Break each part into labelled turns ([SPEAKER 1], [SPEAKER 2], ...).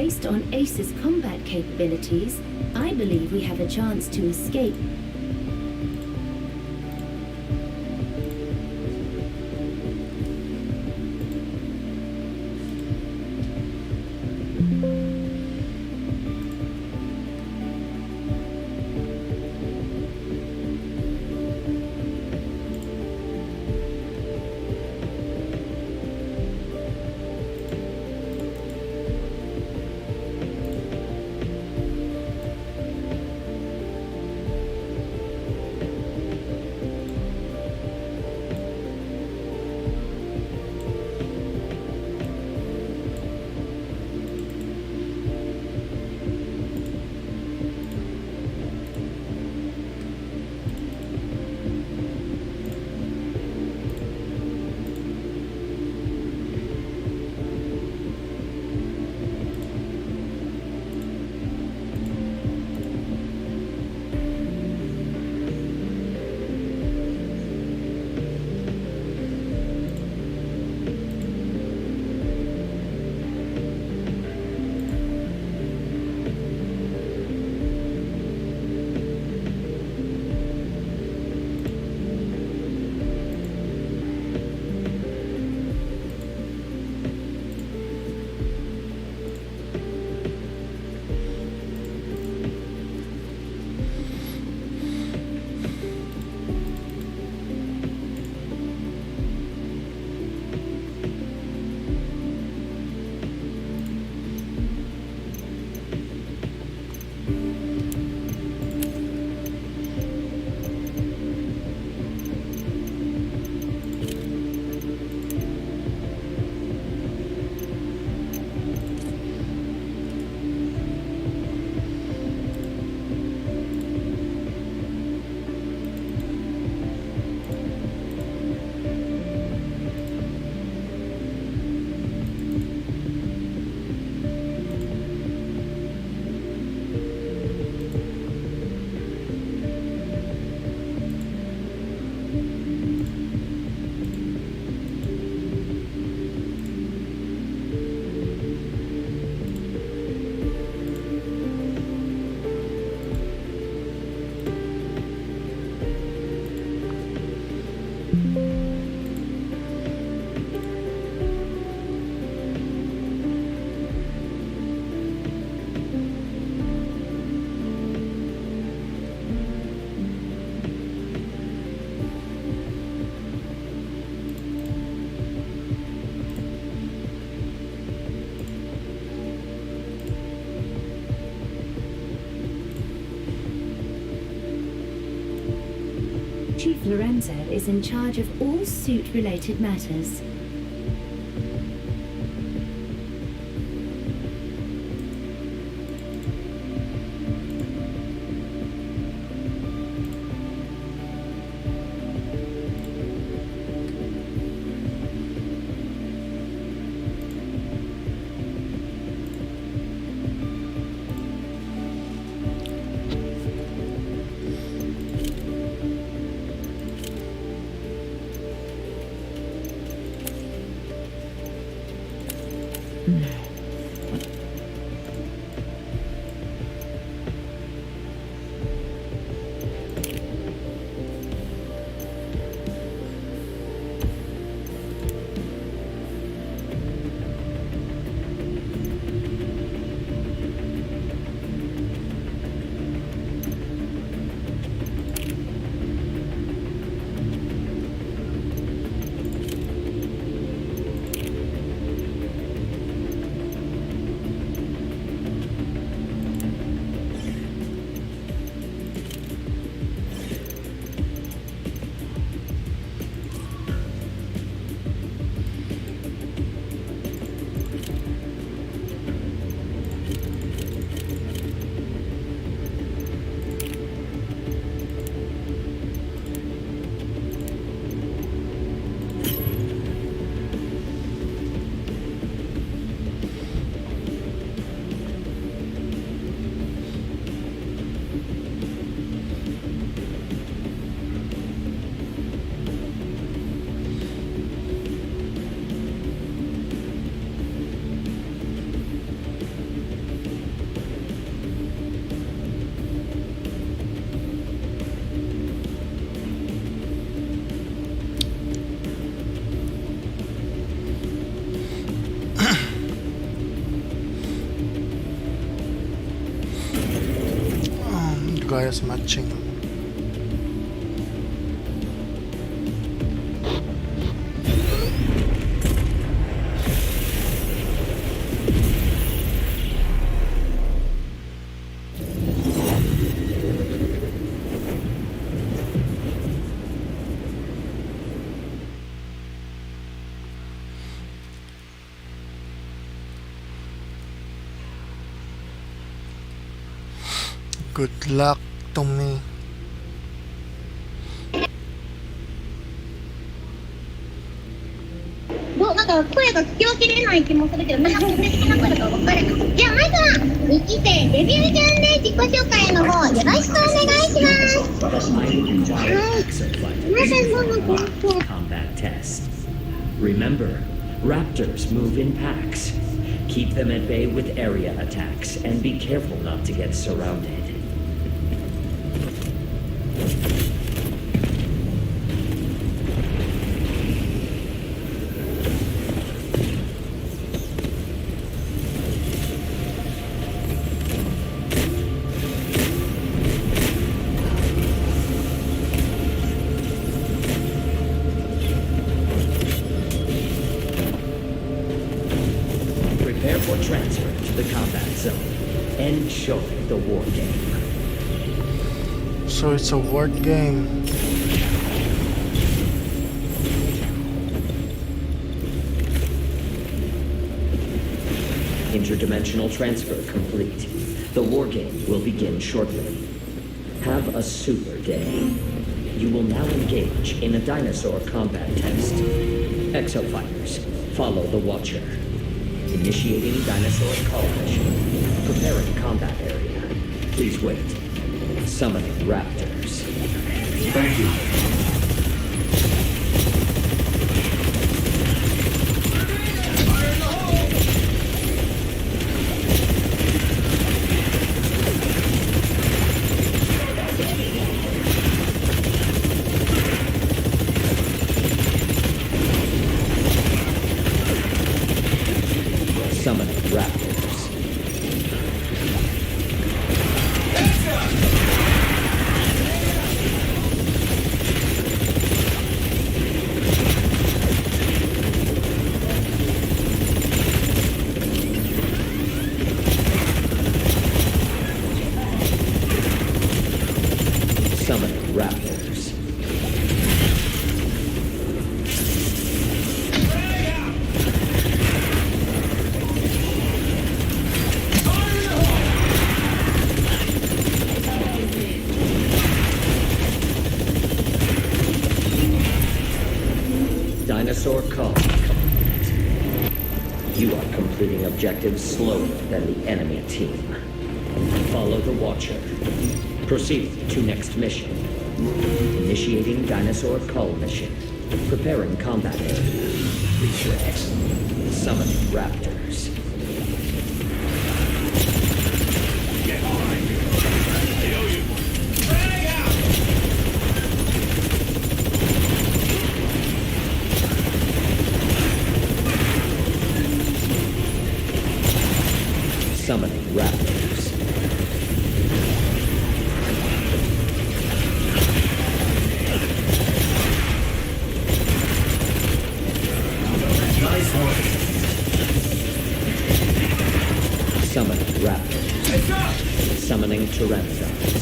[SPEAKER 1] Based on Ace's combat capabilities, I believe we have a chance to escape. Chief Lorenzo is in charge of all suit-related matters.
[SPEAKER 2] parehas matching. Good luck to me.
[SPEAKER 3] なんか声が聞き分けれない気もするけど、なんかどんな声だか分かれない。じゃあまずは2期生デビュー順で自己紹介の方よろしくお願いします。はい。皆さんどうも
[SPEAKER 4] combat test. Remember, raptors move in packs. Keep them at bay with area attacks and be careful not to get surrounded. Prepare for transfer to the combat zone. Enjoy the war game.
[SPEAKER 2] So it's a word game.
[SPEAKER 4] Interdimensional transfer complete. The war game will begin shortly. Have a super day. You will now engage in a dinosaur combat test. Exofighters, follow the Watcher. Initiating dinosaur call mission. Preparing combat area. Please wait. Summoning raptors.
[SPEAKER 5] Thank you.
[SPEAKER 4] Summoning raptors. Summoning raptors. Dinosaur call. You are completing objectives slower than the enemy team. Follow the Watcher. Proceed to next mission. Initiating dinosaur call mission. Preparing combat area. Reflex. Summoning raptors.
[SPEAKER 5] Get behind me. I owe you. Frag out!
[SPEAKER 4] Summoning raptors.
[SPEAKER 5] Nice one.
[SPEAKER 4] Summoning raptors.
[SPEAKER 5] Heads up!
[SPEAKER 4] Summoning pteranodons.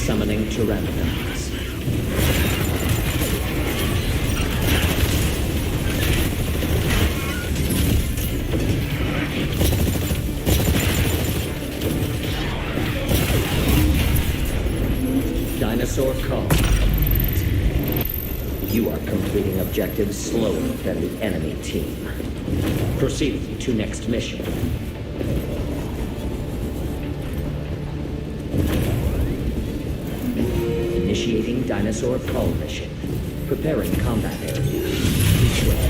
[SPEAKER 4] Summoning pteranodons. Dinosaur call. You are completing objectives slower than the enemy team. Proceed to next mission. Initiating dinosaur call mission. Preparing combat area. Each way.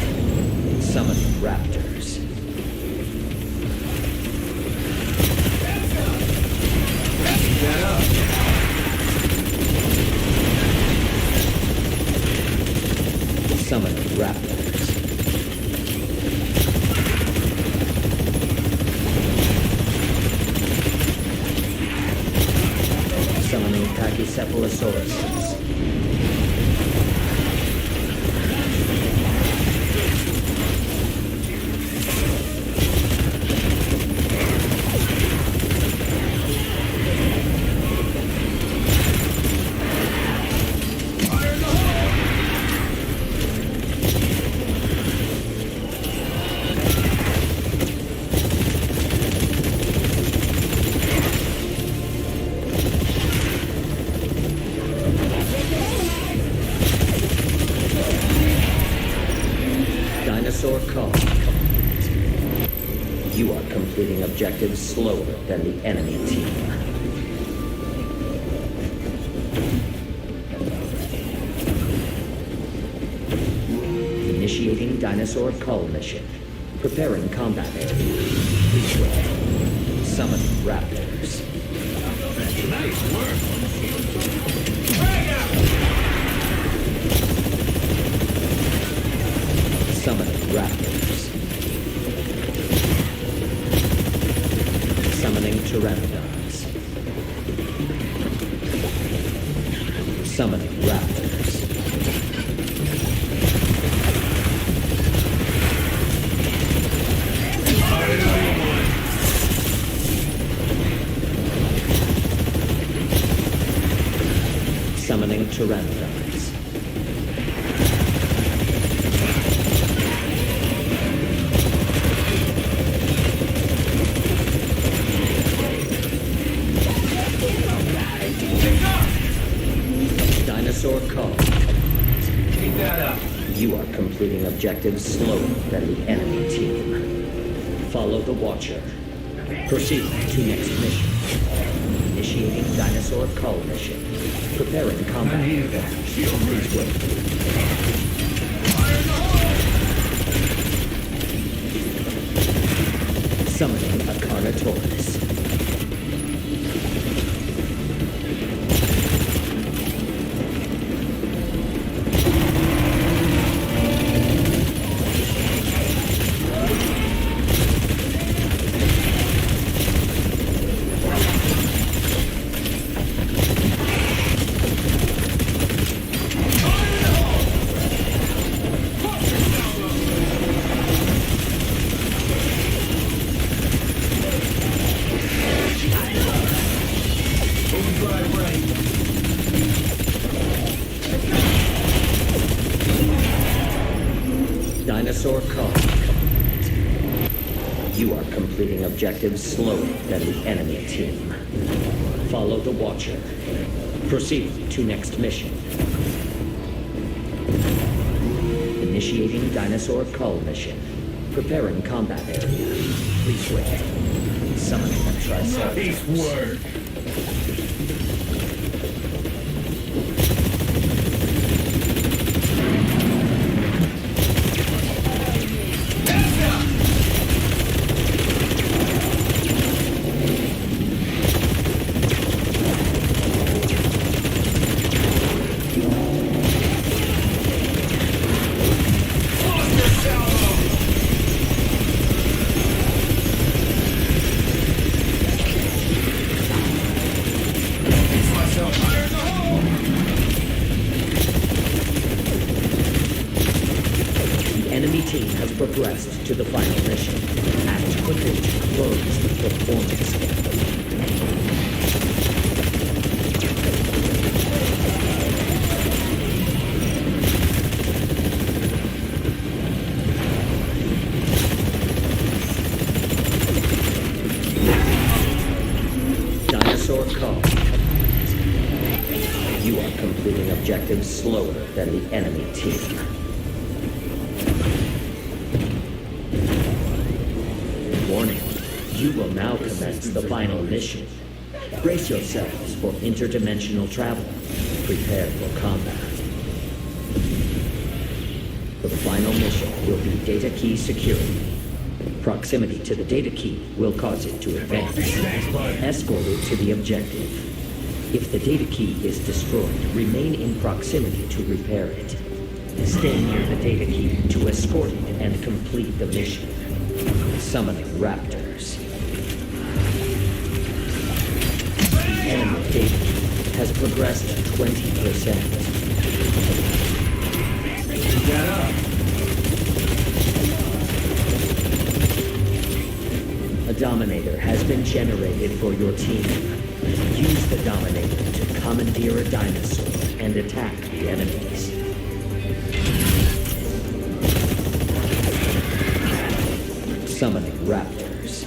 [SPEAKER 4] Summoning raptors.
[SPEAKER 5] Get up!
[SPEAKER 4] cephalosauruses. Dinosaur call. You are completing objectives slower than the enemy team. Initiating dinosaur cull mission. Preparing combat area. Please wait. Summoning raptors.
[SPEAKER 5] Nice work.
[SPEAKER 4] Summoning raptors. Summoning pteranodons. Summoning raptors. Summoning pteranodons. Dinosaur call.
[SPEAKER 5] Keep that up.
[SPEAKER 4] You are completing objectives slower than the enemy team. Follow the Watcher. Proceed to next mission. Initiating dinosaur cull mission. Preparing combat.
[SPEAKER 5] I need that. Shield
[SPEAKER 4] Please wait. Summoning a Carnotaurus. Dinosaur call. You are completing objectives slower than the enemy team. Follow the Watcher. Proceed to next mission. Initiating dinosaur cull mission. Preparing combat area. Please wait. Summoning a Triceratops.
[SPEAKER 5] Nice work.
[SPEAKER 4] Progressed to the final mission. Act quickly to close the performance gap. Dinosaur call. You are completing objectives slower than the enemy team. Warning, you will now commence the final mission. Brace yourselves for interdimensional travel. Prepare for combat. The final mission will be data key security. Proximity to the data key will cause it to advance. Escort it to the objective. If the data key is destroyed, remain in proximity to repair it. Stay near the data key to escort it and complete the mission. Summoning raptors. Enemy data key. has progressed 20%.
[SPEAKER 5] Get up.
[SPEAKER 4] A Dominator has been generated for your team. Use the Dominator to commandeer a dinosaur and attack the enemies. Summoning raptors.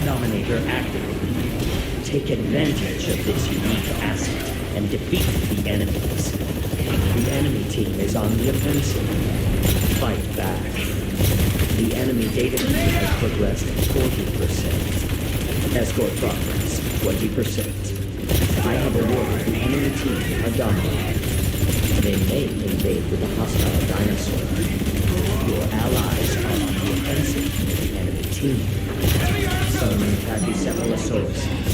[SPEAKER 4] Dominator activated. Take advantage of this unique asset and defeat the enemies. The enemy team is on the offensive. Fight back. The enemy data key has progressed 40%. Escort progress 20%. I have awarded the enemy team a Dominator. They may invade with a hostile dinosaur. Your allies are on the offensive with the enemy team. Summoning Pachycephalosauruses.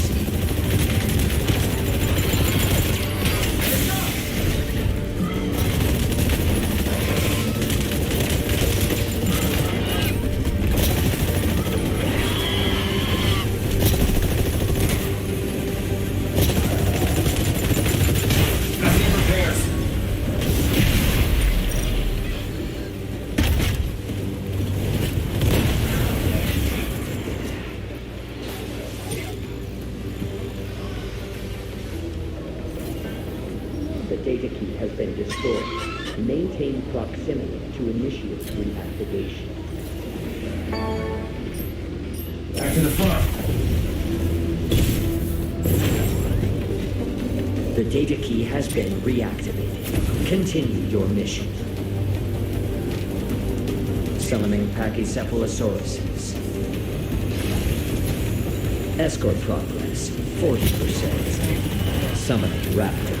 [SPEAKER 4] The data key has been destroyed. Maintain proximity to initiate reactivation.
[SPEAKER 5] Back to the front.
[SPEAKER 4] The data key has been reactivated. Continue your mission. Summoning Pachycephalosauruses. Escort progress 40%. Summoning raptors.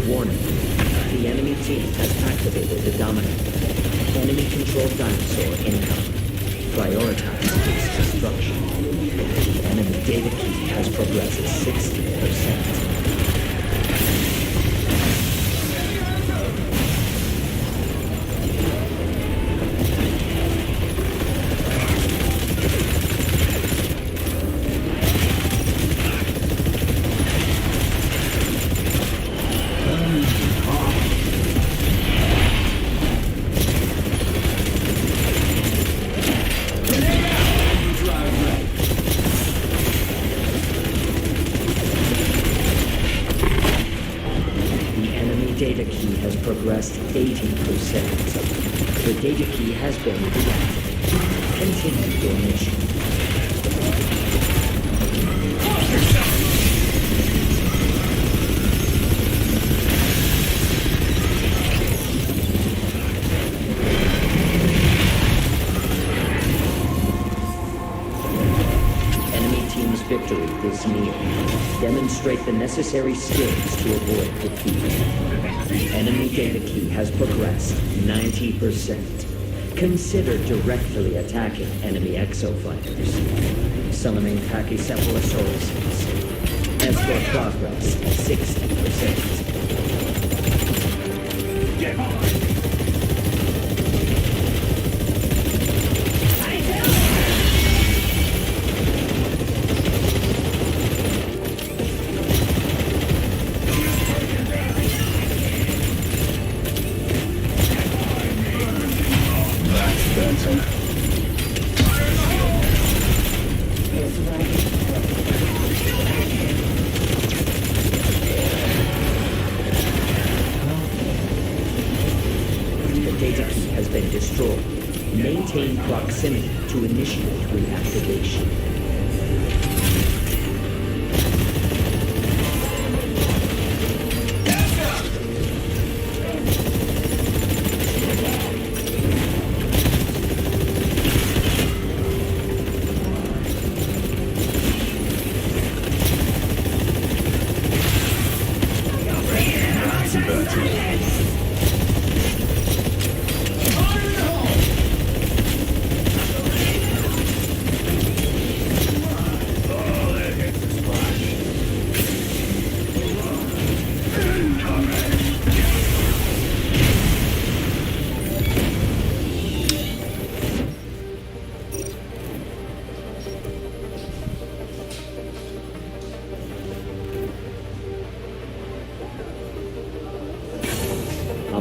[SPEAKER 4] Warning. The enemy team has activated the Dominator. Enemy-controlled dinosaur incoming. Prioritize its destruction. The enemy data key has progressed 60%. Data key has progressed 80%. The data key has been reactivated. Continue your mission. Enemy team's victory is near. Demonstrate the necessary skills to avoid defeat. Enemy data key has progressed 90%. Consider directly attacking enemy exofighters. Summoning Pachycephalosauruses. Escort progress 60%.
[SPEAKER 5] Get on.
[SPEAKER 4] Destroyed. Maintain proximity to initiate reactivation.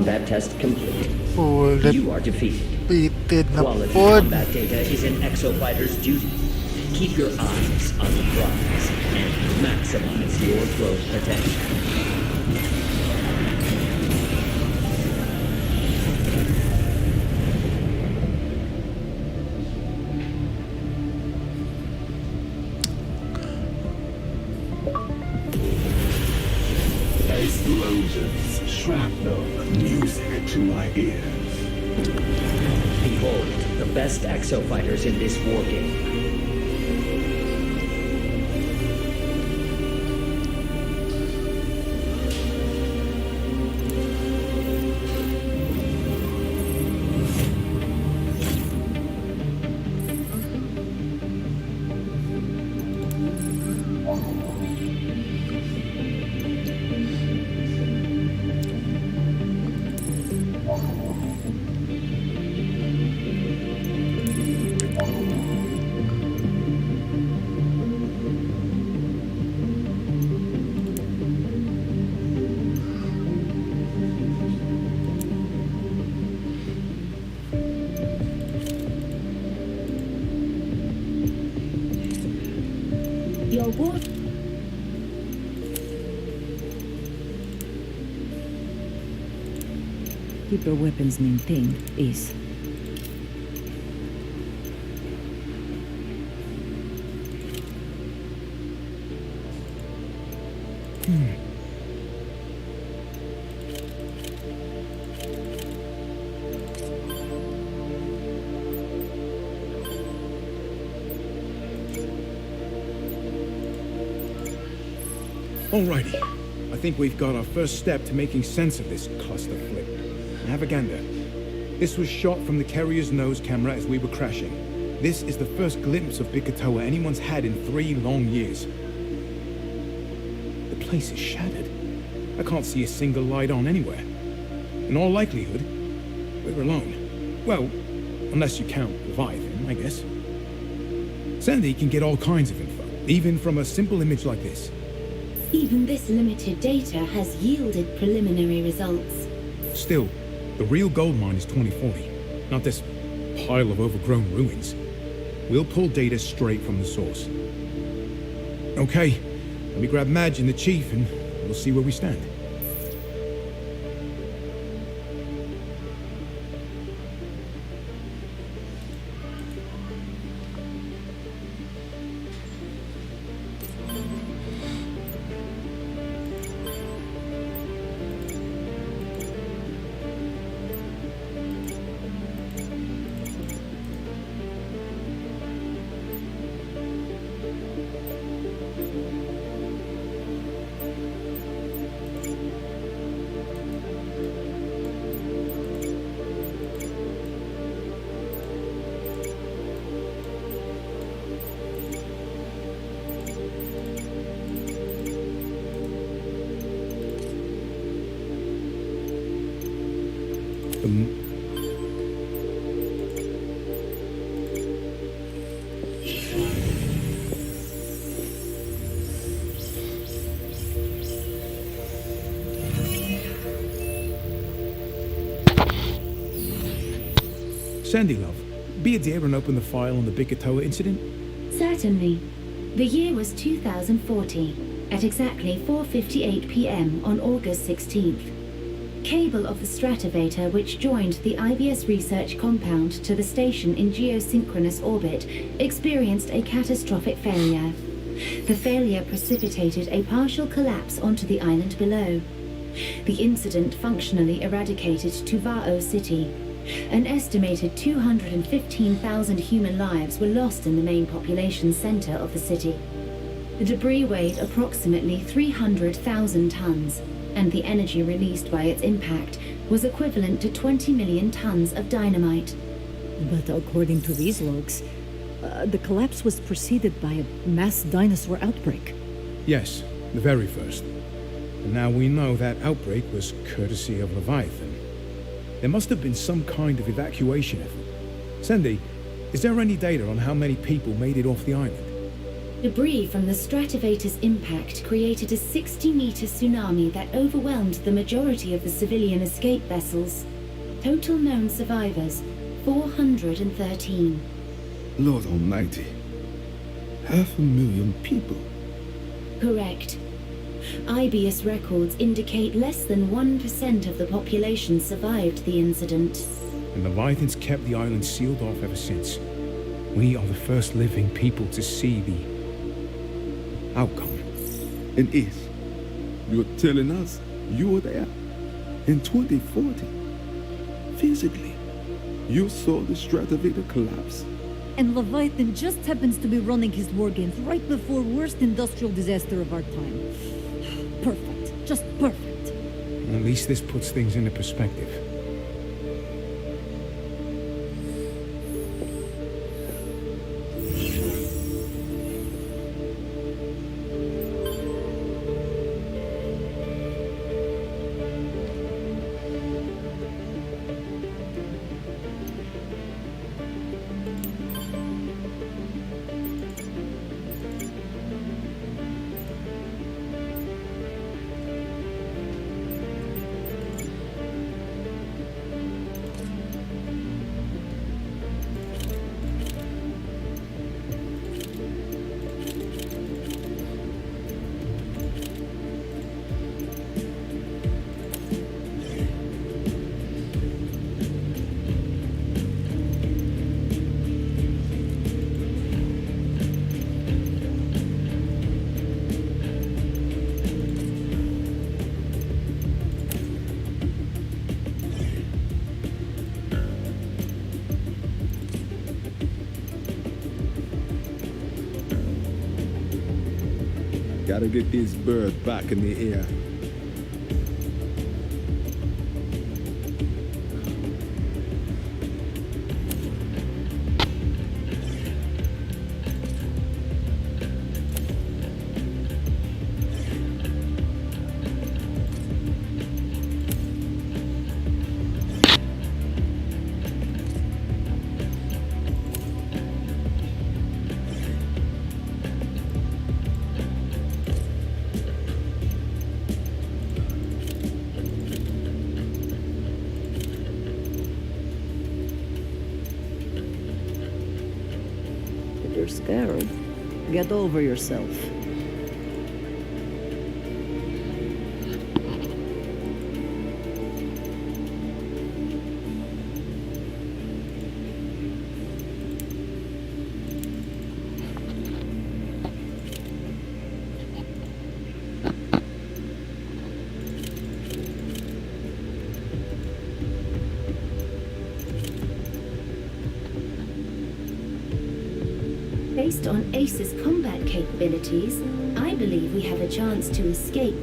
[SPEAKER 4] combat test complete.
[SPEAKER 2] Ulit
[SPEAKER 4] You are defeated.
[SPEAKER 2] pited na
[SPEAKER 4] Quality
[SPEAKER 2] pod.
[SPEAKER 4] combat data is an exofighter's duty. Keep your eyes on the prize and maximize your growth potential.
[SPEAKER 5] Explosions, shrapnel, music to my ears.
[SPEAKER 4] Behold, the best exofighters in this war game.
[SPEAKER 1] Your war...
[SPEAKER 6] Keep your weapons maintained, Ace.
[SPEAKER 7] Alrighty. I think we've got our first step to making sense of this cluster flip. Naviganda. This was shot from the carrier's nose camera as we were crashing. This is the first glimpse of Bikatoa anyone's had in 3 long years. The place is shattered. I can't see a single light on anywhere. In all likelihood, we're alone. Well, unless you count Leviathan, I guess. Sandy can get all kinds of info, even from a simple image like this.
[SPEAKER 1] Even this limited data has yielded preliminary results.
[SPEAKER 7] Still, the real gold mine is 2040, not this pile of overgrown ruins. We'll pull data straight from the source. Okay, let me grab Madge and the Chief and we'll see where we stand. Sandy, love, be a dear and open the file on the Bikatoa incident.
[SPEAKER 1] Certainly. The year was 2040, at exactly 4:58 p.m. on August 16th. Cable of the Stratovator which joined the IBS research compound to the station in geosynchronous orbit experienced a catastrophic failure. The failure precipitated a partial collapse onto the island below. The incident functionally eradicated Tuvao City. An estimated 215,000 human lives were lost in the main population center of the city. The debris weighed approximately 300,000 tons, and the energy released by its impact was equivalent to 20 million tons of dynamite.
[SPEAKER 6] But according to these logs, the collapse was preceded by a mass dinosaur outbreak.
[SPEAKER 7] Yes, the very first. And now we know that outbreak was courtesy of Leviathan. There must have been some kind of evacuation effort. Sandy, is there any data on how many people made it off the island?
[SPEAKER 1] Debris from the Stratovator's impact created a 60-meter tsunami that overwhelmed the majority of the civilian escape vessels. Total known survivors, 413.
[SPEAKER 8] Lord Almighty. 500,000 people.
[SPEAKER 1] Correct. IBS records indicate less than 1% of the population survived the incident.
[SPEAKER 7] And the Leviathans kept the island sealed off ever since. We are the first living people to see the outcome.
[SPEAKER 8] And is. You're telling us you were there in 2040. Physically, you saw the Stratovator collapse.
[SPEAKER 6] And Leviathan just happens to be running his war games right before worst industrial disaster of our time. Perfect. Just perfect.
[SPEAKER 7] At least this puts things into perspective.
[SPEAKER 8] Gotta get this bird back in the air.
[SPEAKER 6] You're scared. Get over yourself.
[SPEAKER 1] Based on ACE's combat capabilities, I believe we have a chance to escape.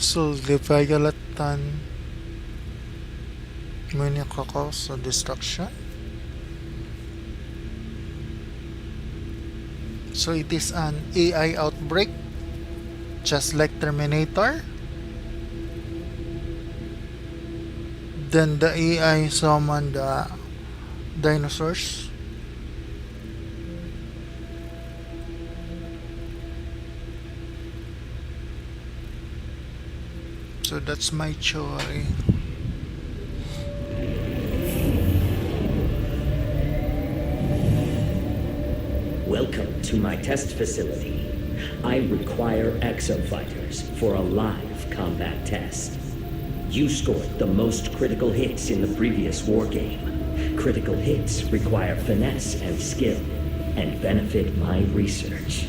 [SPEAKER 2] So Leviathan may cause destruction. So it is an AI outbreak, just like Terminator. Then the AI summoned the dinosaurs. So that's my theory.
[SPEAKER 4] Welcome to my test facility. I require exofighters for a live combat test. You scored the most critical hits in the previous war game. Critical hits require finesse and skill, and benefit my research.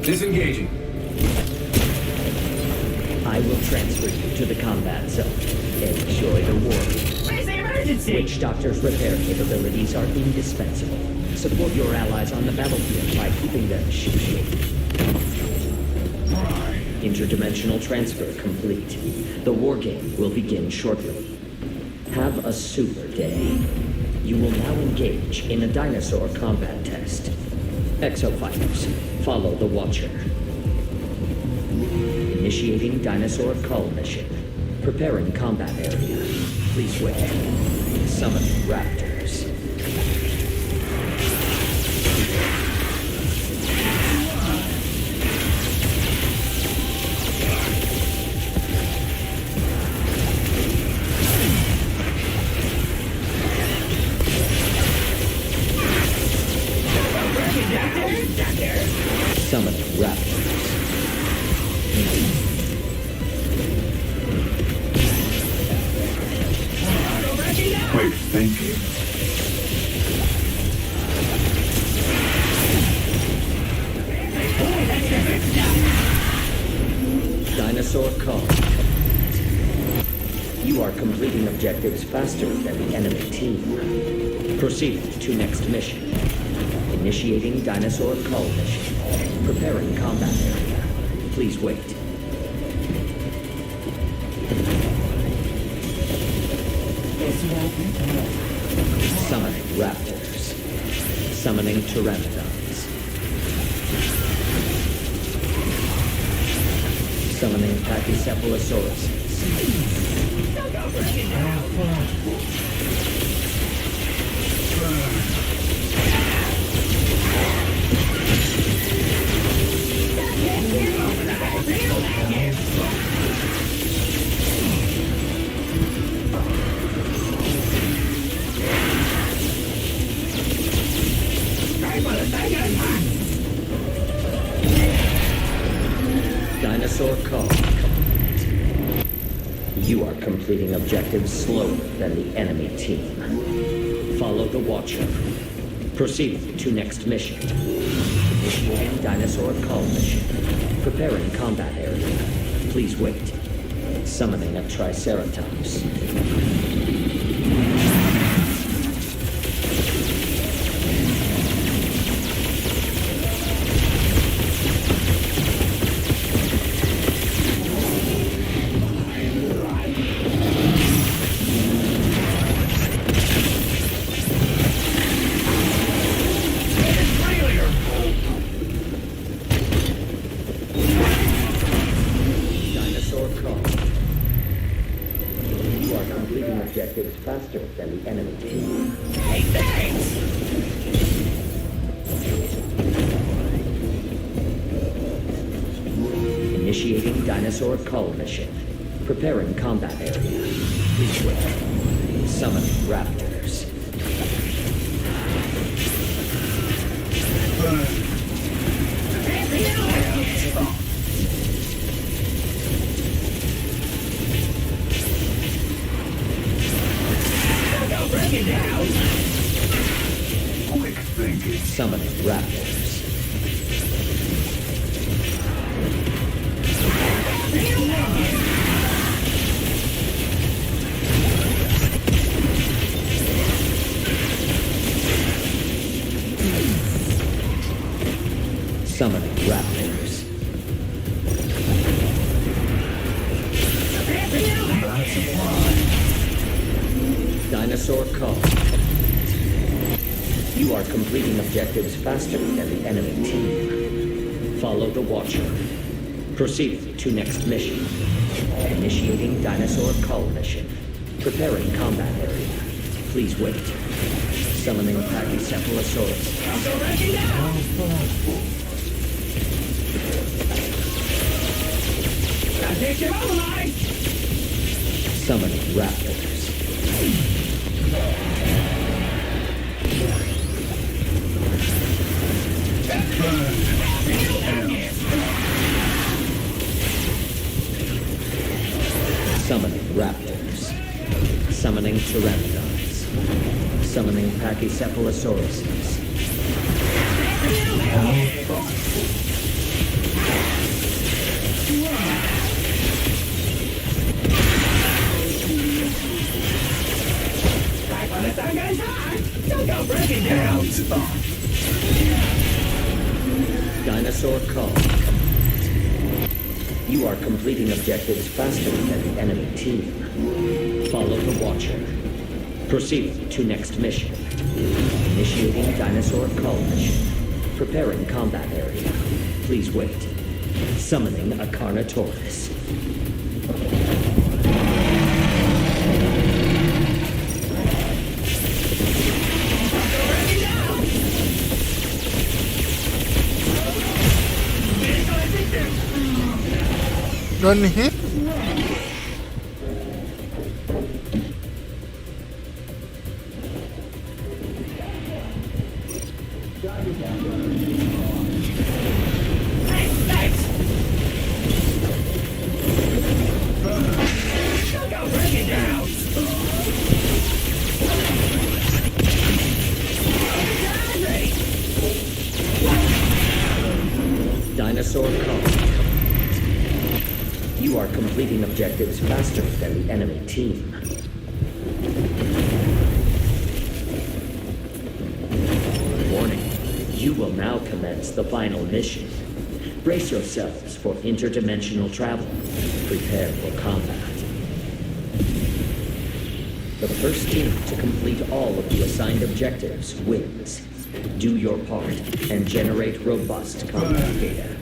[SPEAKER 5] Disengaging.
[SPEAKER 4] I will transfer you to the combat zone. Enjoy the war.
[SPEAKER 5] Where's the emergency?
[SPEAKER 4] Witch Doctor's repair capabilities are indispensable. Support your allies on the battlefield by keeping them shipshape. Interdimensional transfer complete. The war game will begin shortly. Have a super day. You will now engage in a dinosaur combat test. Exofighters, follow the Watcher. Initiating dinosaur cull mission. Preparing combat area. Please wait. Summon raptors. Summon raptors.
[SPEAKER 8] Quick thinking.
[SPEAKER 4] Dinosaur cull. You are completing objectives faster than the enemy team. Proceed to next mission. Initiating dinosaur cull mission. Preparing combat area. Please wait. Summoning raptors. Summoning pteranodons. Summoning pachycephalosauruses. Dinosaur cull. You are completing objectives slower than the enemy team. Follow the Watcher. Proceed to next mission. Initiating dinosaur cull mission. Preparing combat area. Please wait. Summoning a Triceratops. Objectives faster than the enemy team.
[SPEAKER 5] Hey, thanks!
[SPEAKER 4] Initiating dinosaur cull mission. Preparing combat area. Please wait. Summon raptors.
[SPEAKER 8] Quick thinking.
[SPEAKER 4] Summoning raptors. Summoning raptors. Dinosaur cull. You are completing objectives faster than the enemy team. Follow the Watcher. Proceed to next mission. Initiating dinosaur cull mission. Preparing combat area. Please wait. Summoning Pachycephalosaurus. Summoning raptors. Summoning raptors. Summoning pteranodons. Summoning Pachycephalosauruses. Dinosaur call. You are completing objectives faster than the enemy team. Follow the Watcher. Proceed to next mission. Initiating dinosaur call mission. Preparing combat area. Please wait. Summoning a Carnotaurus.
[SPEAKER 2] One hit.
[SPEAKER 4] Dinosaur call. You are completing objectives faster than the enemy team. Warning. You will now commence the final mission. Brace yourselves for interdimensional travel. Prepare for combat. The first team to complete all of the assigned objectives wins. Do your part and generate robust combat data.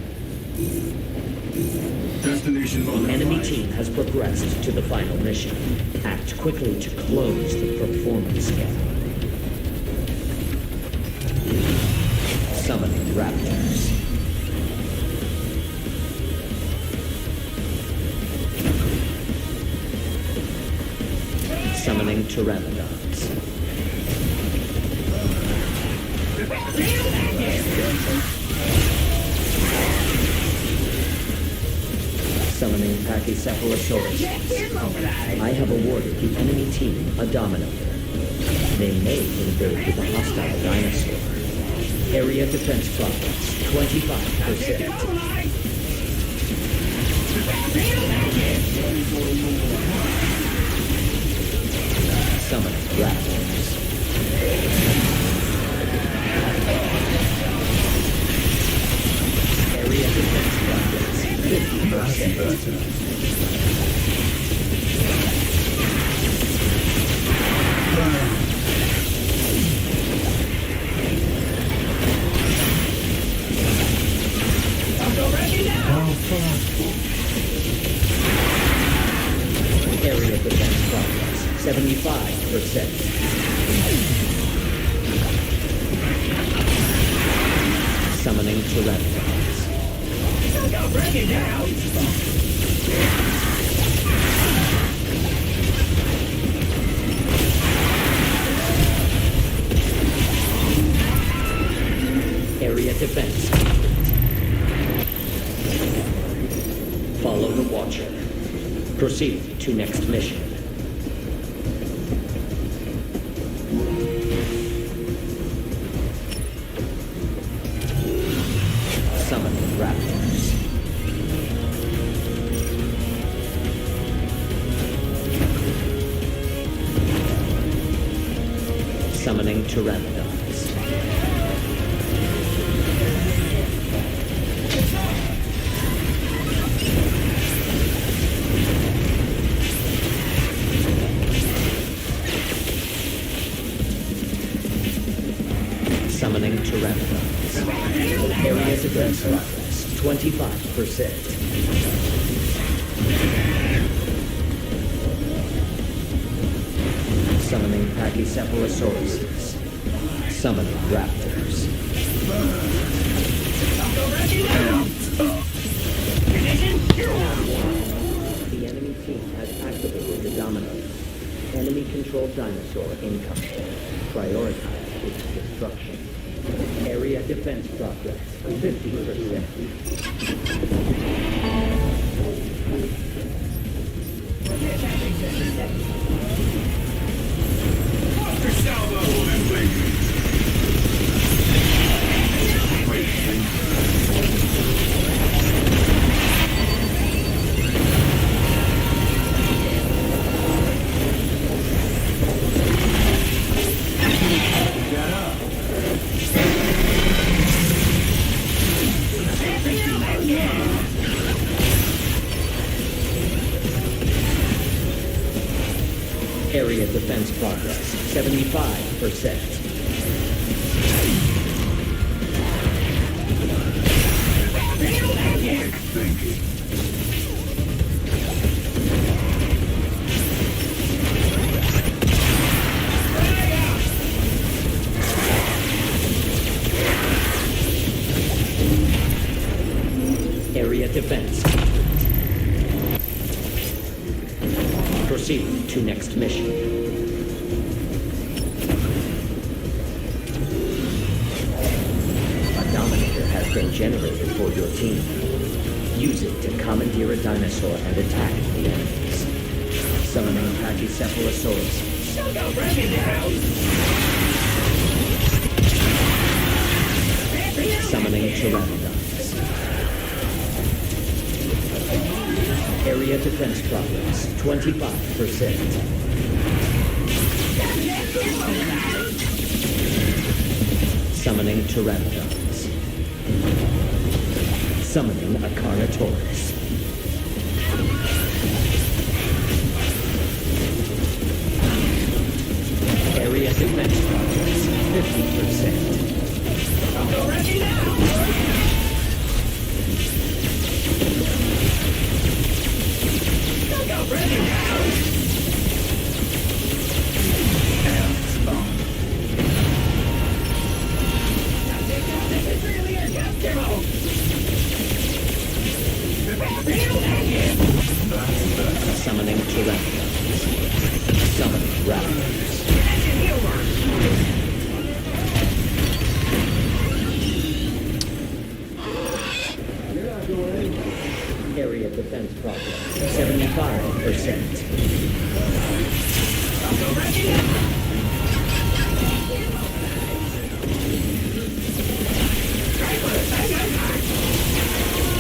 [SPEAKER 5] Destination
[SPEAKER 4] The enemy team has progressed to the final mission. Act quickly to close the performance gap. Summoning raptors. Summoning pteranodons. Summoning Pachycephalosaurus. I have awarded the enemy team a domino. They may invade with a hostile dinosaur. Area defense progress, 25%. Summoning raptors. Area defense progress, 50%. Area defense progress, 75%. Summoning pteranodons. Break it down! Area defense. Follow the Watcher. Proceed to next mission. Summoning raptors. Summoning pteranodons. Summoning pteranodons. Area defense progress, 25%. Summoning pachycephalosauruses. Summoning raptors. The enemy team has activated the domino. Enemy-controlled dinosaur incoming. Prioritize its destruction. Area defense progress, 50%.
[SPEAKER 5] Monster salvo and blazing.
[SPEAKER 4] Area defense progress, 75%. Area defense. Proceed to next mission. A Dominator has been generated for your team. Use it to commandeer a dinosaur and attack the enemies. Summoning Pachycephalosaurus. Summoning Pteranodons. Area defense progress, 25%. Summoning Pteranodons. Summoning a Carnotaurus. Area defense progress, 50%. I'll go ready now! Ready now! Summoning Pteranodons. Summoning raptors. Area defense progress, 75%.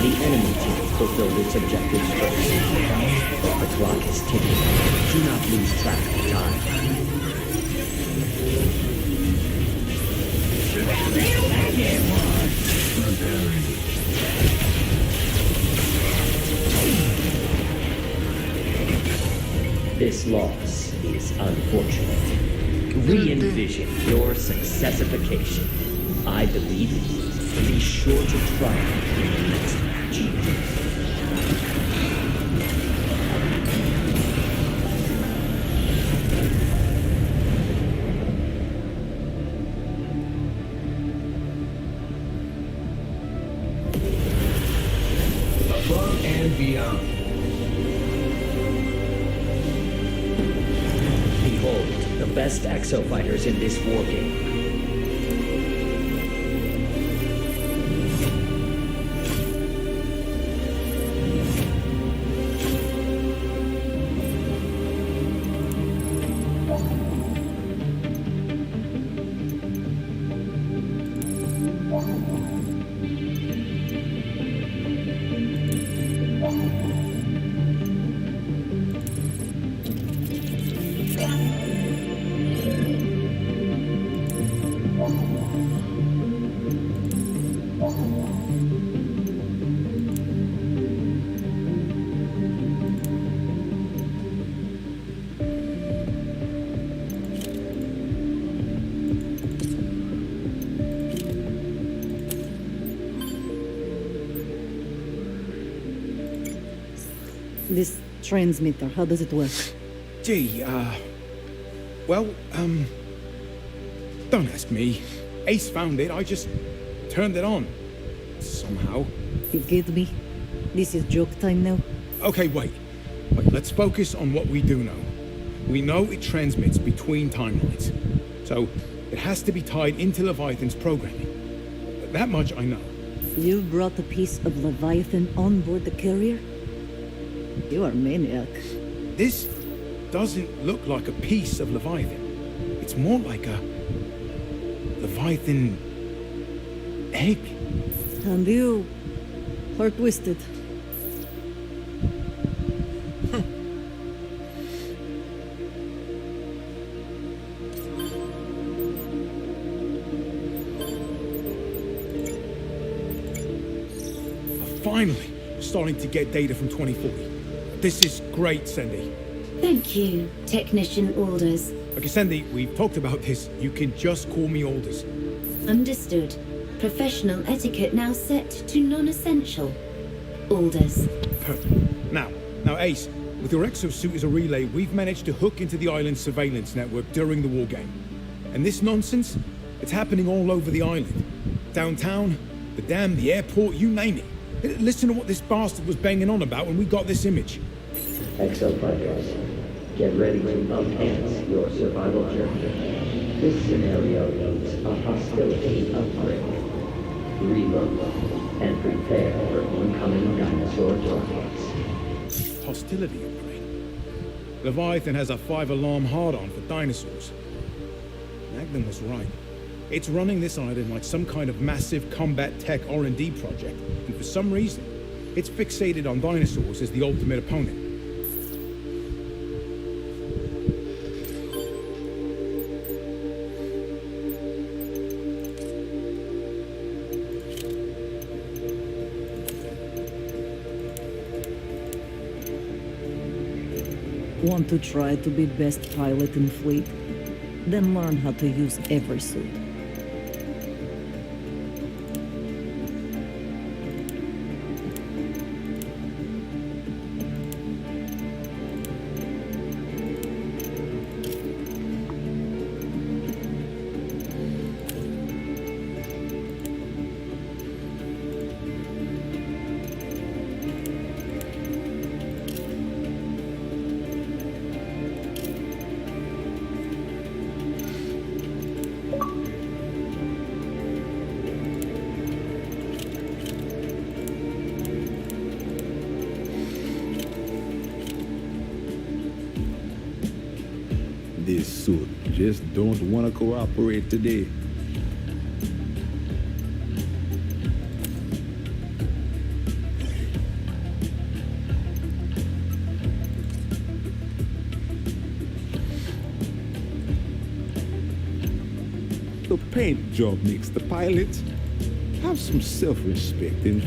[SPEAKER 4] The enemy team fulfilled its objectives first. The clock is ticking. Do not lose track of time. This loss is unfortunate. Re-envision your successification. I believe in you. Be sure to triumph in the next match.
[SPEAKER 5] Above and beyond.
[SPEAKER 4] Behold, the best exofighters in this war game.
[SPEAKER 6] This transmitter, how does it work?
[SPEAKER 7] Gee, Well, don't ask me. Ace found it, I just turned it on. Somehow.
[SPEAKER 6] You get me? This is joke time now.
[SPEAKER 7] Okay, wait. Let's focus on what we do know. We know it transmits between timelines. So, it has to be tied into Leviathan's programming. That much I know.
[SPEAKER 6] You brought a piece of Leviathan on board the carrier? You are a maniac.
[SPEAKER 7] This doesn't look like a piece of Leviathan. It's more like a Leviathan egg.
[SPEAKER 6] And you are twisted.
[SPEAKER 7] Finally, starting to get data from 2040. This is great, Sandy.
[SPEAKER 1] Thank you, Technician Alders.
[SPEAKER 7] Okay, Sandy, we've talked about this. You can just call me Alders.
[SPEAKER 1] Understood. Professional etiquette now set to non-essential. Alders.
[SPEAKER 7] Perfect. Now, Ace, with your exosuit as a relay, we've managed to hook into the island's surveillance network during the war game. And this nonsense, it's happening all over the island. Downtown, the dam, the airport, you name it. Listen to what this bastard was banging on about when we got this image.
[SPEAKER 4] Exofighters, get ready to enhance your survival journey. This scenario needs a hostility upgrade. Reload and prepare for incoming dinosaur targets.
[SPEAKER 7] Hostility upgrade. Leviathan has a 5-alarm hard-on for dinosaurs. Magnum was right. It's running this island like some kind of massive combat tech R&D project, and for some reason, it's fixated on dinosaurs as the ultimate opponent.
[SPEAKER 6] Want to try to be best pilot in fleet? Then learn how to use every suit.
[SPEAKER 8] This suit just don't want to cooperate today. The paint job makes the pilot. Have some self-respect and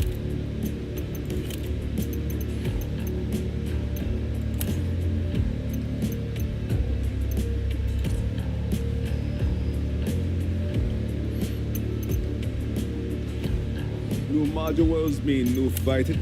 [SPEAKER 8] new modules mean new fighting.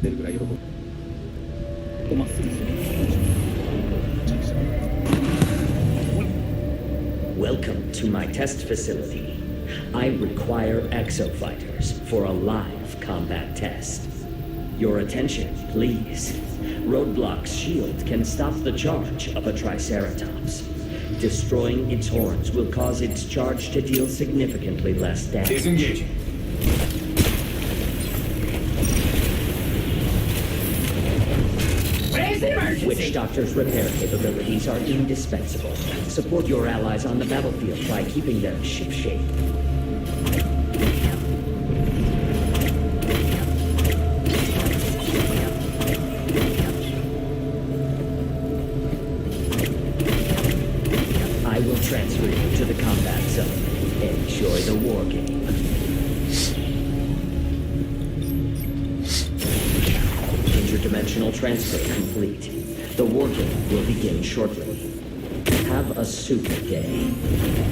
[SPEAKER 9] ってるぐらい喜ぶ。まっすぐする。
[SPEAKER 4] Welcome to my test facility. I require exofighters for a live combat test. Your attention, please. Roadblock's shield can stop the charge of a Triceratops. Destroying its horns will cause its charge to deal significantly less damage.
[SPEAKER 5] Disengaging.
[SPEAKER 4] Witch Doctor's repair capabilities are indispensable. Support your allies on the battlefield by keeping them shipshape. I will transfer you to the combat zone. Enjoy the war game. Interdimensional transfer complete. The war game will begin shortly. Have a super day.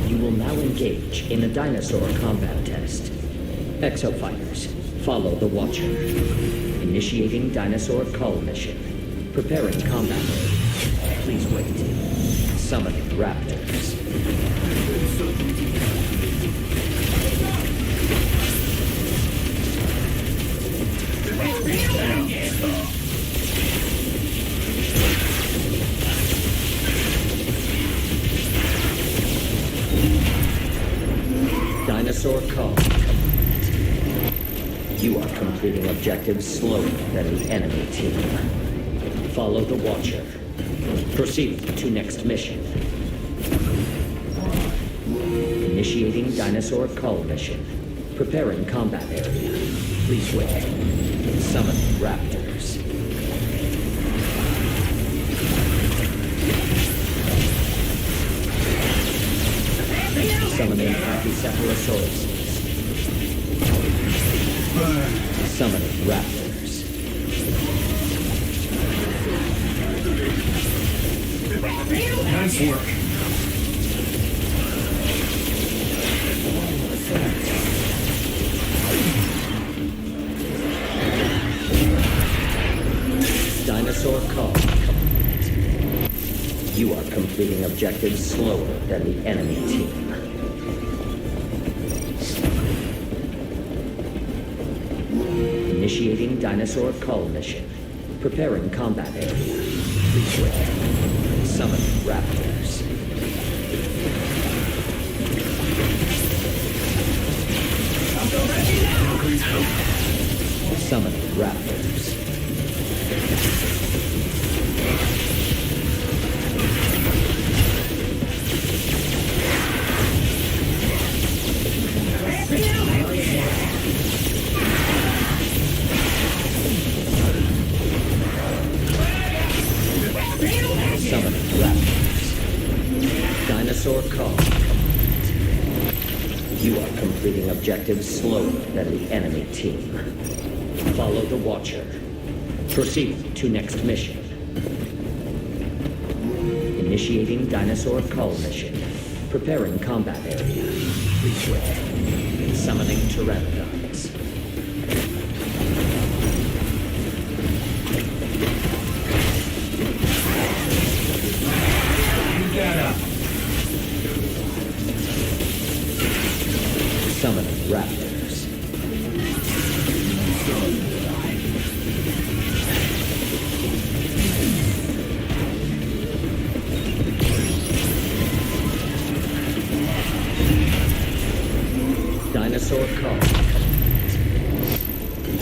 [SPEAKER 4] You will now engage in a dinosaur combat test. Exofighters, follow the Watcher. Initiating dinosaur cull mission. Preparing combat. Please wait. Summoning raptors. Dinosaur cull. You are completing objectives slower than the enemy team. Follow the Watcher. Proceed to next mission. Initiating dinosaur cull mission. Preparing combat area. Please wait. Summoning raptors. Summoning Pachycephalosaurus. Summoning raptors.
[SPEAKER 5] Nice work.
[SPEAKER 4] Dinosaur cull. You are completing objectives slower than the enemy team. Initiating dinosaur cull mission. Preparing combat area. Please wait. Summoning raptors. Summoning raptors. Summoning raptors. Dinosaur cull. You are completing objectives slower than the enemy team. Follow the Watcher. Proceed to next mission. Initiating dinosaur cull mission. Preparing combat area. Please wait. Summoning pteranodons. Summoning raptors. Dinosaur cull.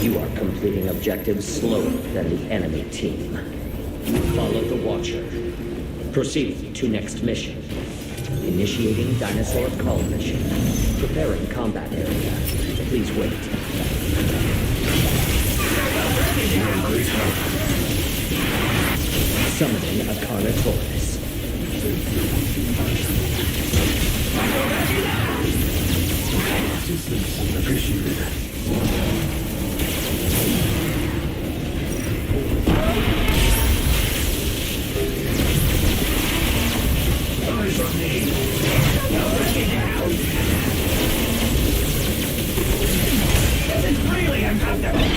[SPEAKER 4] You are completing objectives slower than the enemy team. Follow the Watcher. Proceed to next mission. Initiating dinosaur cull mission. Preparing combat area. Please wait. Summoning a Carnotaurus.
[SPEAKER 5] Appreciate it. Eyes on me. This is really uncomfortable.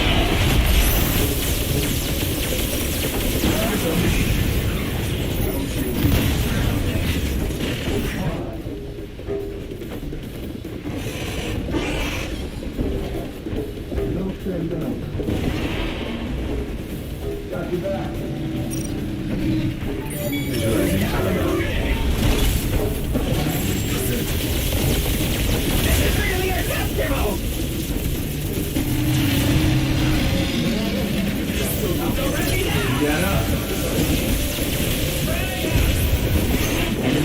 [SPEAKER 4] Enemy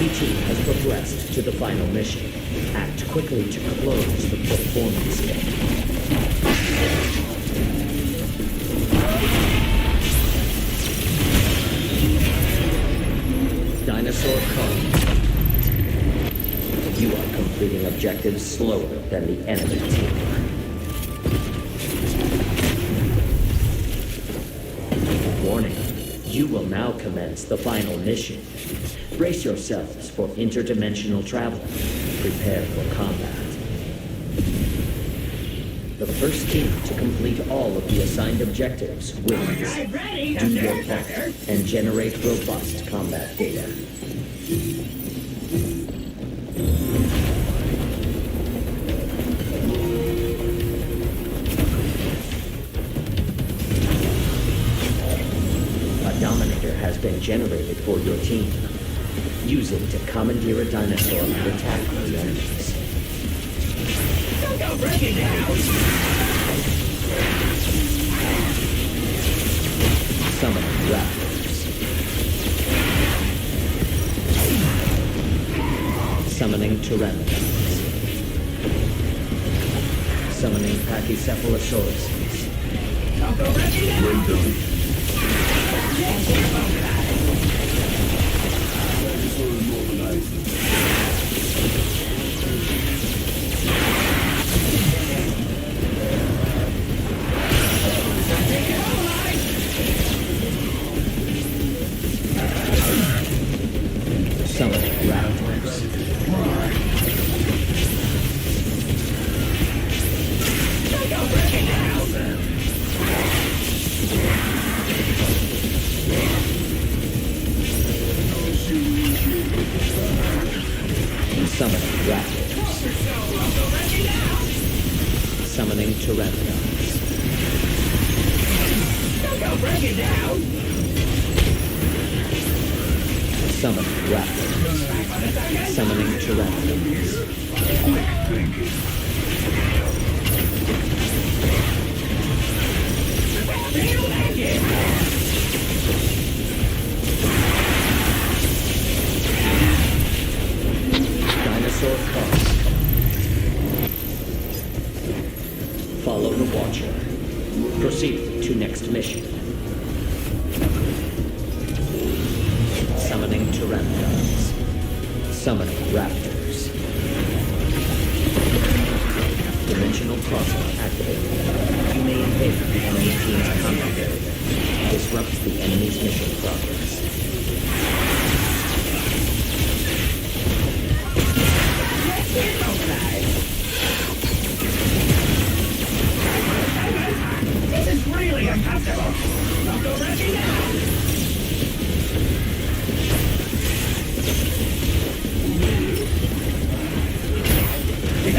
[SPEAKER 4] team has progressed to the final mission. Act quickly to close the performance gap. Dinosaur combat. You are completing objectives slower than the enemy team. Warning. You will now commence the final mission. Brace yourselves for interdimensional travel. Prepare for combat. The first team to complete all of the assigned objectives wins. Do your part and generate robust combat data. A Dominator has been generated for your team. Use it to commandeer a dinosaur and attack the enemies. Summon raptors. Summoning pteranodons. Summoning pachycephalosauruses. Summoning raptors. Summoning raptors. Summoning pteranodons. Summoning raptors. Summoning pteranodons. Dinosaur cost. Follow the Watcher. Proceed to next mission. Summoning pteranodons. Summoning raptors. Dimensional crossing activated. You may invade the enemy team's combat area. Disrupt the enemy's mission progress.
[SPEAKER 5] This is really uncomfortable. Don't go rushing now.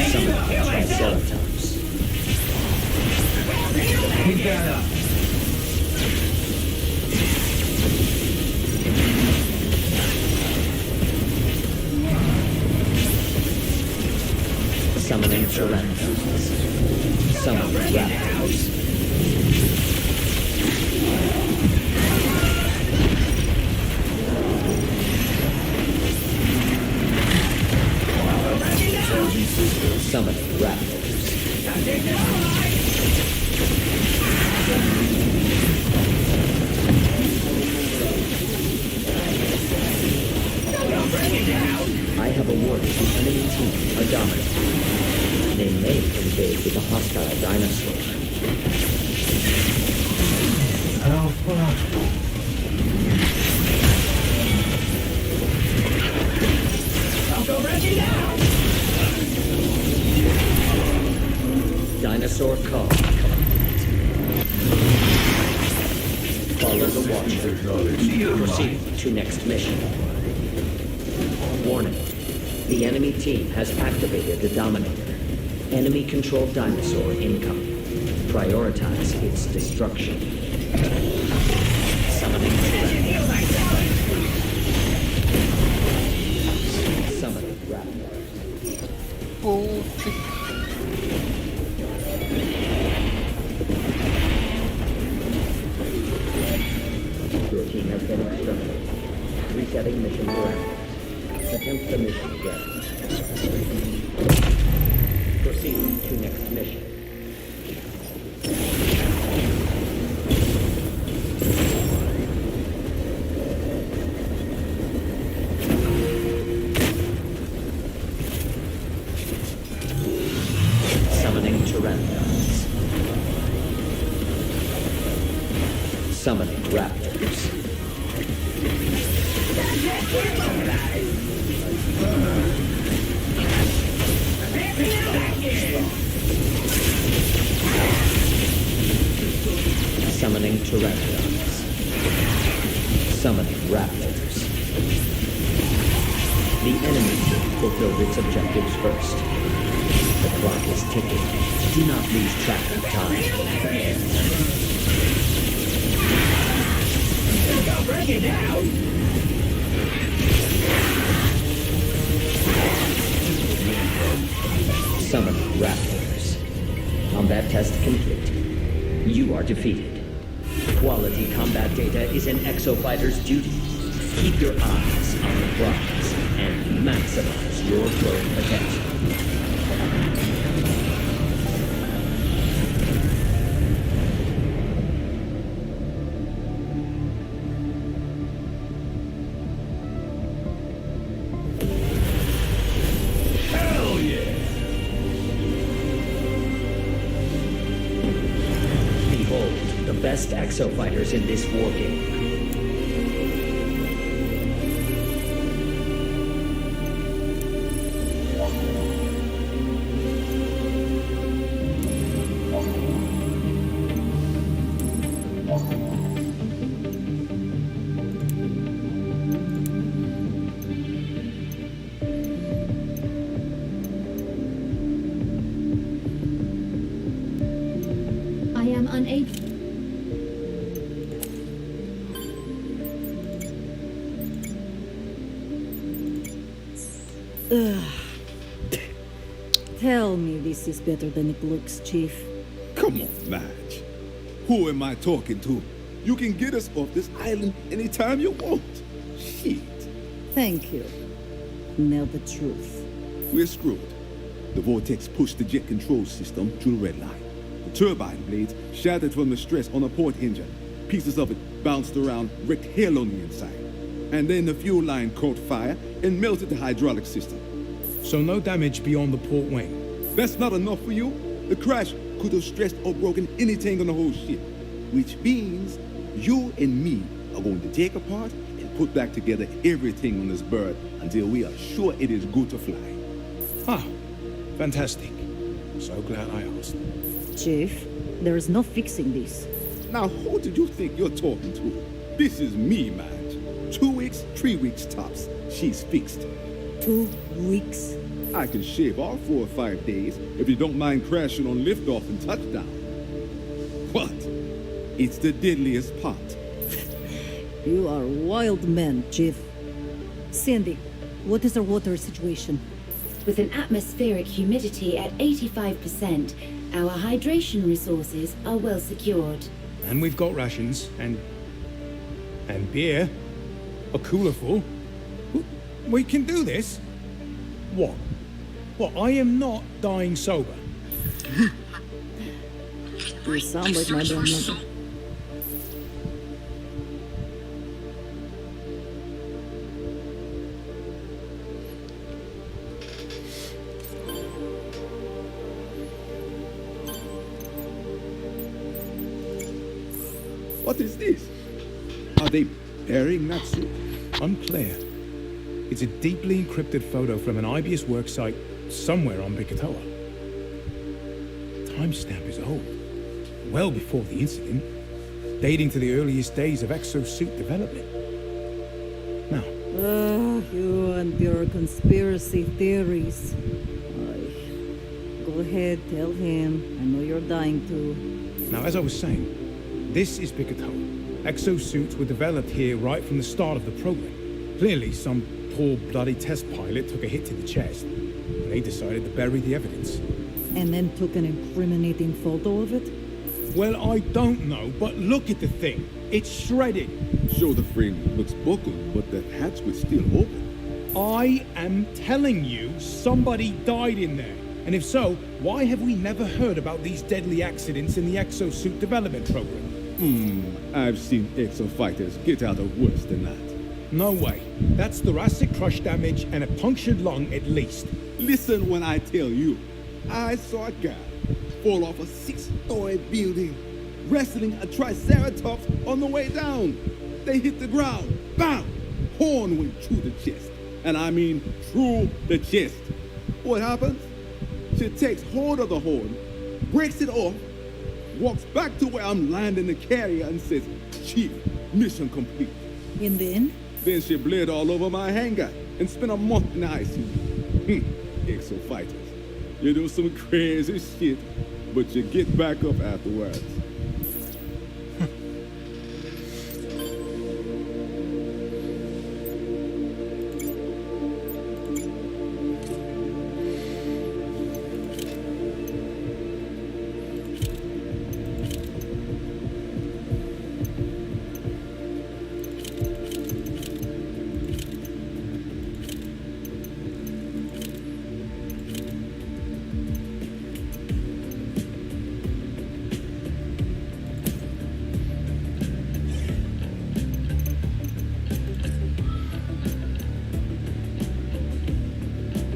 [SPEAKER 4] Summon Triceratops.
[SPEAKER 5] Keep that up.
[SPEAKER 4] Summoning pteranodons. Summoning raptors. Summoning raptors. I have awarded the enemy team a dominator. They may engage with a hostile dinosaur.
[SPEAKER 5] I'll go rushing now.
[SPEAKER 4] Dinosaur call. Follow the Watcher. Proceed to next mission. Warning. The enemy team has activated the Dominator. Enemy-controlled dinosaur incoming. Prioritize its destruction.
[SPEAKER 2] Putik.
[SPEAKER 4] Your team has been instructed. Resetting mission parameters. Attempt the mission again. Proceed to next mission. Summoning pteranodons. Summoning raptors. Summoning pteranodons. Summoning raptors. The enemy team fulfilled its objectives first. The clock is ticking. Do not lose track of time. Summoning raptors. Combat test complete. You are defeated. Quality combat data is an exofighter's duty. Keep your eyes on the prize and maximize your growth potential.
[SPEAKER 5] Hell yeah!
[SPEAKER 4] Behold, the best exofighters in this war game.
[SPEAKER 1] I am unable.
[SPEAKER 6] Tell me this is better than it looks, Chief.
[SPEAKER 8] Come on, Madge. Who am I talking to? You can get us off this island anytime you want. Shit.
[SPEAKER 6] Thank you. Now the truth.
[SPEAKER 8] We're screwed. The vortex pushed the jet control system through the red line. The turbine blades shattered from the stress on the port engine. Pieces of it bounced around, wrecked hell on the inside. And then the fuel line caught fire and melted the hydraulic system.
[SPEAKER 7] So no damage beyond the port wing.
[SPEAKER 8] That's not enough for you? The crash could have stressed or broken anything on the whole ship. Which means you and me are going to take apart and put back together everything on this bird until we are sure it is good to fly.
[SPEAKER 7] Ah, fantastic. So glad I asked.
[SPEAKER 6] Chief, there is no fixing this.
[SPEAKER 8] Now, who did you think you're talking to? This is me, Madge. 2 weeks, 3 weeks tops. She's fixed.
[SPEAKER 6] 2 weeks?
[SPEAKER 8] I can shave off 4 or 5 days if you don't mind crashing on liftoff and touchdown. What? It's the deadliest part.
[SPEAKER 6] You are a wild man, Chief. Sandy, what is our water situation?
[SPEAKER 1] With an atmospheric humidity at 85%, our hydration resources are well secured.
[SPEAKER 7] And we've got rations and beer. A cooler full. We can do this. What? What? I am not dying sober.
[SPEAKER 6] You sound like my grandmother.
[SPEAKER 8] What is this? Are they burying that suit?
[SPEAKER 7] Unclear. It's a deeply encrypted photo from an IBS worksite somewhere on Bikatoa. Timestamp is old. Well before the incident. Dating to the earliest days of exosuit development. Now,
[SPEAKER 6] You and your conspiracy theories. Go ahead, tell him. I know you're dying to.
[SPEAKER 7] Now, as I was saying, this is Bikatoa. Exosuits were developed here right from the start of the program. Clearly, some poor bloody test pilot took a hit to the chest. they decided to bury the evidence.
[SPEAKER 6] And then took an incriminating photo of it?
[SPEAKER 7] Well, I don't know, but look at the thing. It's shredded.
[SPEAKER 8] Sure, the frame looks buckled, but the hatch was still open.
[SPEAKER 7] I am telling you, somebody died in there. And if so, why have we never heard about these deadly accidents in the exosuit development program?
[SPEAKER 8] I've seen exofighters get out of worse than that.
[SPEAKER 7] No way. That's thoracic crush damage and a punctured lung at least.
[SPEAKER 8] Listen when I tell you. I saw a guy fall off a 6-story building, wrestling a triceratops on the way down. They hit the ground. Bam! Horn went through the chest. And I mean through the chest. What happens? She takes hold of the horn, breaks it off, walks back to where I'm landing the carrier and says, "Chief, mission complete."
[SPEAKER 6] And then?
[SPEAKER 8] Then she bled all over my hangar and spent a month in the ICU. Exofighters. You do some crazy shit, but you get back up afterwards.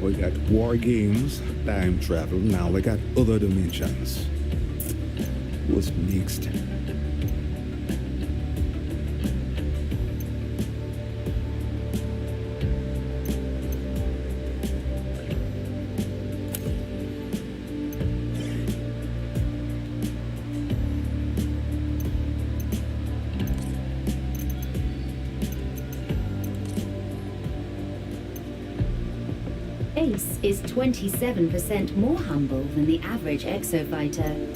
[SPEAKER 8] We got war games, time travel, now we got other dimensions. What's next?
[SPEAKER 1] Ace is 27% more humble than the average exofighter.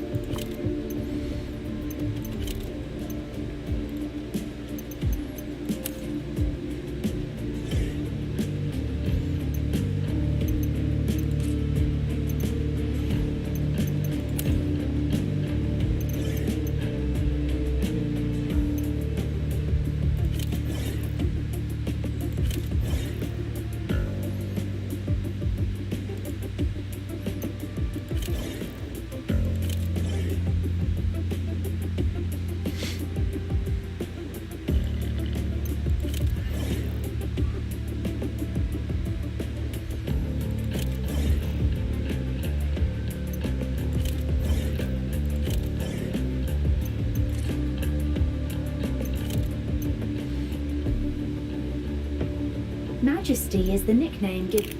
[SPEAKER 1] Majesty is the nickname given.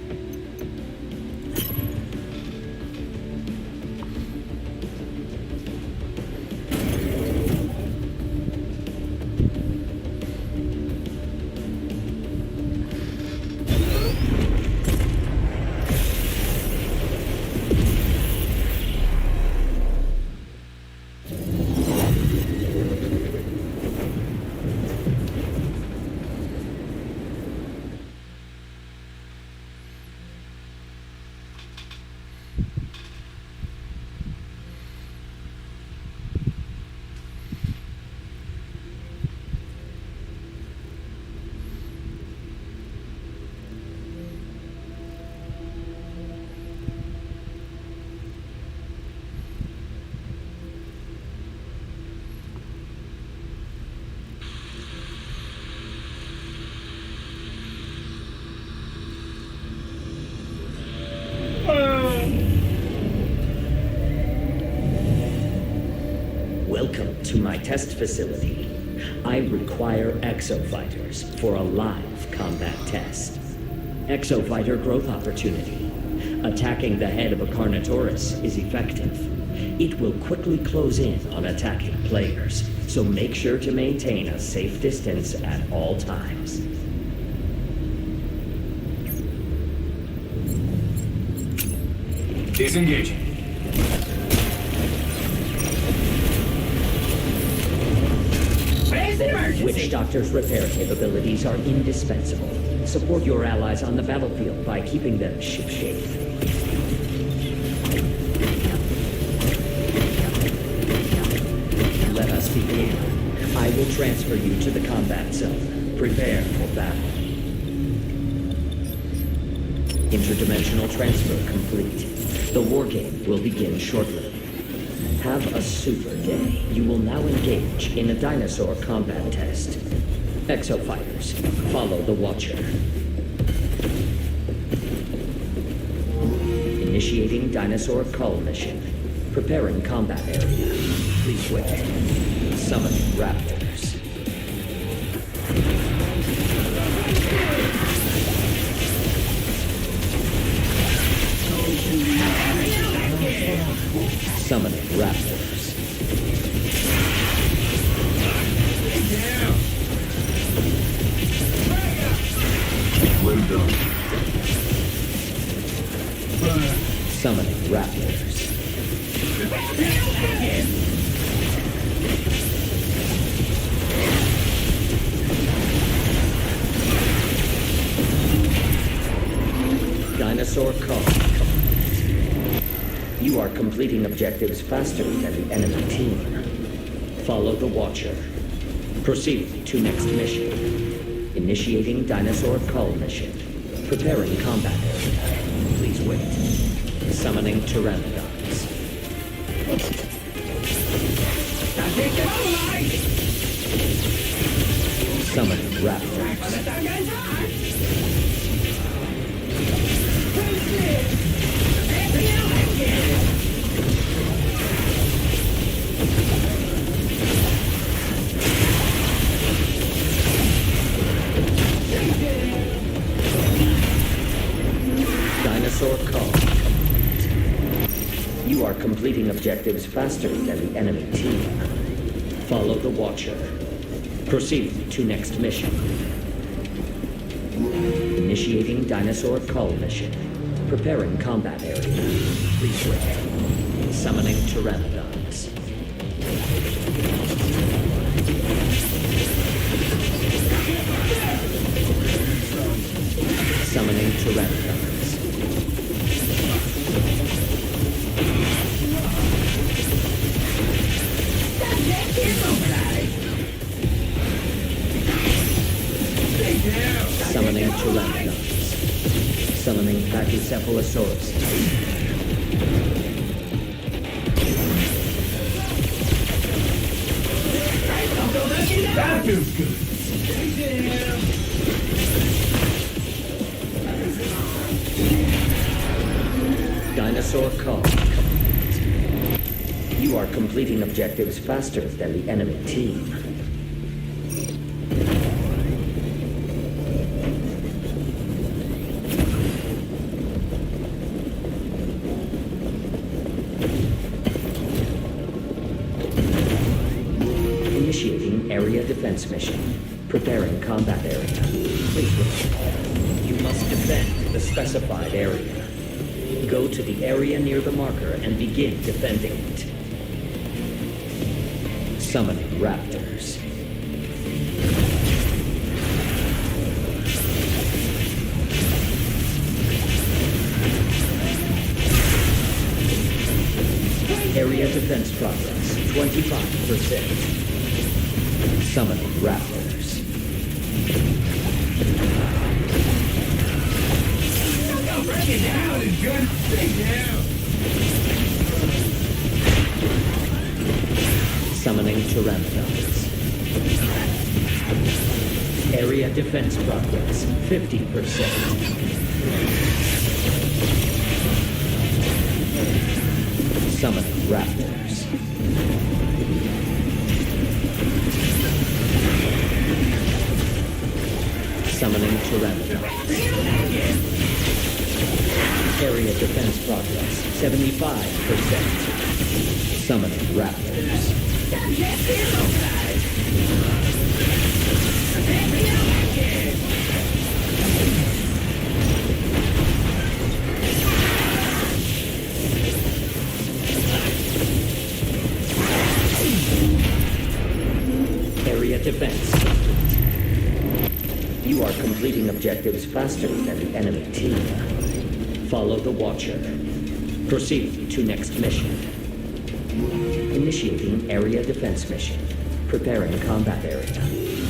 [SPEAKER 4] Welcome to my test facility. I require exofighters for a live combat test. Exofighter growth opportunity. Attacking the head of a Carnotaurus is effective. It will quickly close in on attacking players, so make sure to maintain a safe distance at all times.
[SPEAKER 5] Disengaging.
[SPEAKER 4] Witch Doctor's repair capabilities are indispensable. Support your allies on the battlefield by keeping them shipshape. will transfer you to the combat zone. Prepare for battle. Interdimensional transfer complete. The war game will begin shortly. Have a super day. You will now engage in a dinosaur combat test. Exofighters, follow the Watcher. Initiating dinosaur cull mission. Preparing combat area. Please wait. Summoning raptors. Summoning raptors. Summoning raptors. Dinosaur call. You are completing objectives faster than the enemy team. Follow the Watcher. Proceed to next mission. Initiating dinosaur cull mission. Preparing combat area. Please wait. Summoning pteranodons. Summoning raptors. Dinosaur call. You are completing objectives faster than the enemy team. Follow the Watcher. Proceed to next mission. Initiating dinosaur cull mission. Preparing combat area. Please wait. Summoning pteranodons. Summoning pteranodons. Summoning pteranodons. Summoning Pachycephalosaurus.
[SPEAKER 5] That feels good.
[SPEAKER 4] Dinosaur call. You are completing objectives faster than the enemy team. Initiating area defense mission. Preparing combat area. Please wait. You must defend the specified area. Go to the area near the marker and begin defending it. Summoning raptors. Area defense progress, 25%. Summoning raptors.
[SPEAKER 5] Break it down is good. Break it down.
[SPEAKER 4] Summoning pteranodons. Area defense progress, 50%. Summoning raptors. Summoning pteranodons. Area defense progress, 75%. Summoning raptors. Area defense. You are completing objectives faster than the enemy team. Follow the Watcher. Proceed to next mission. Initiating area defense mission. Preparing combat area.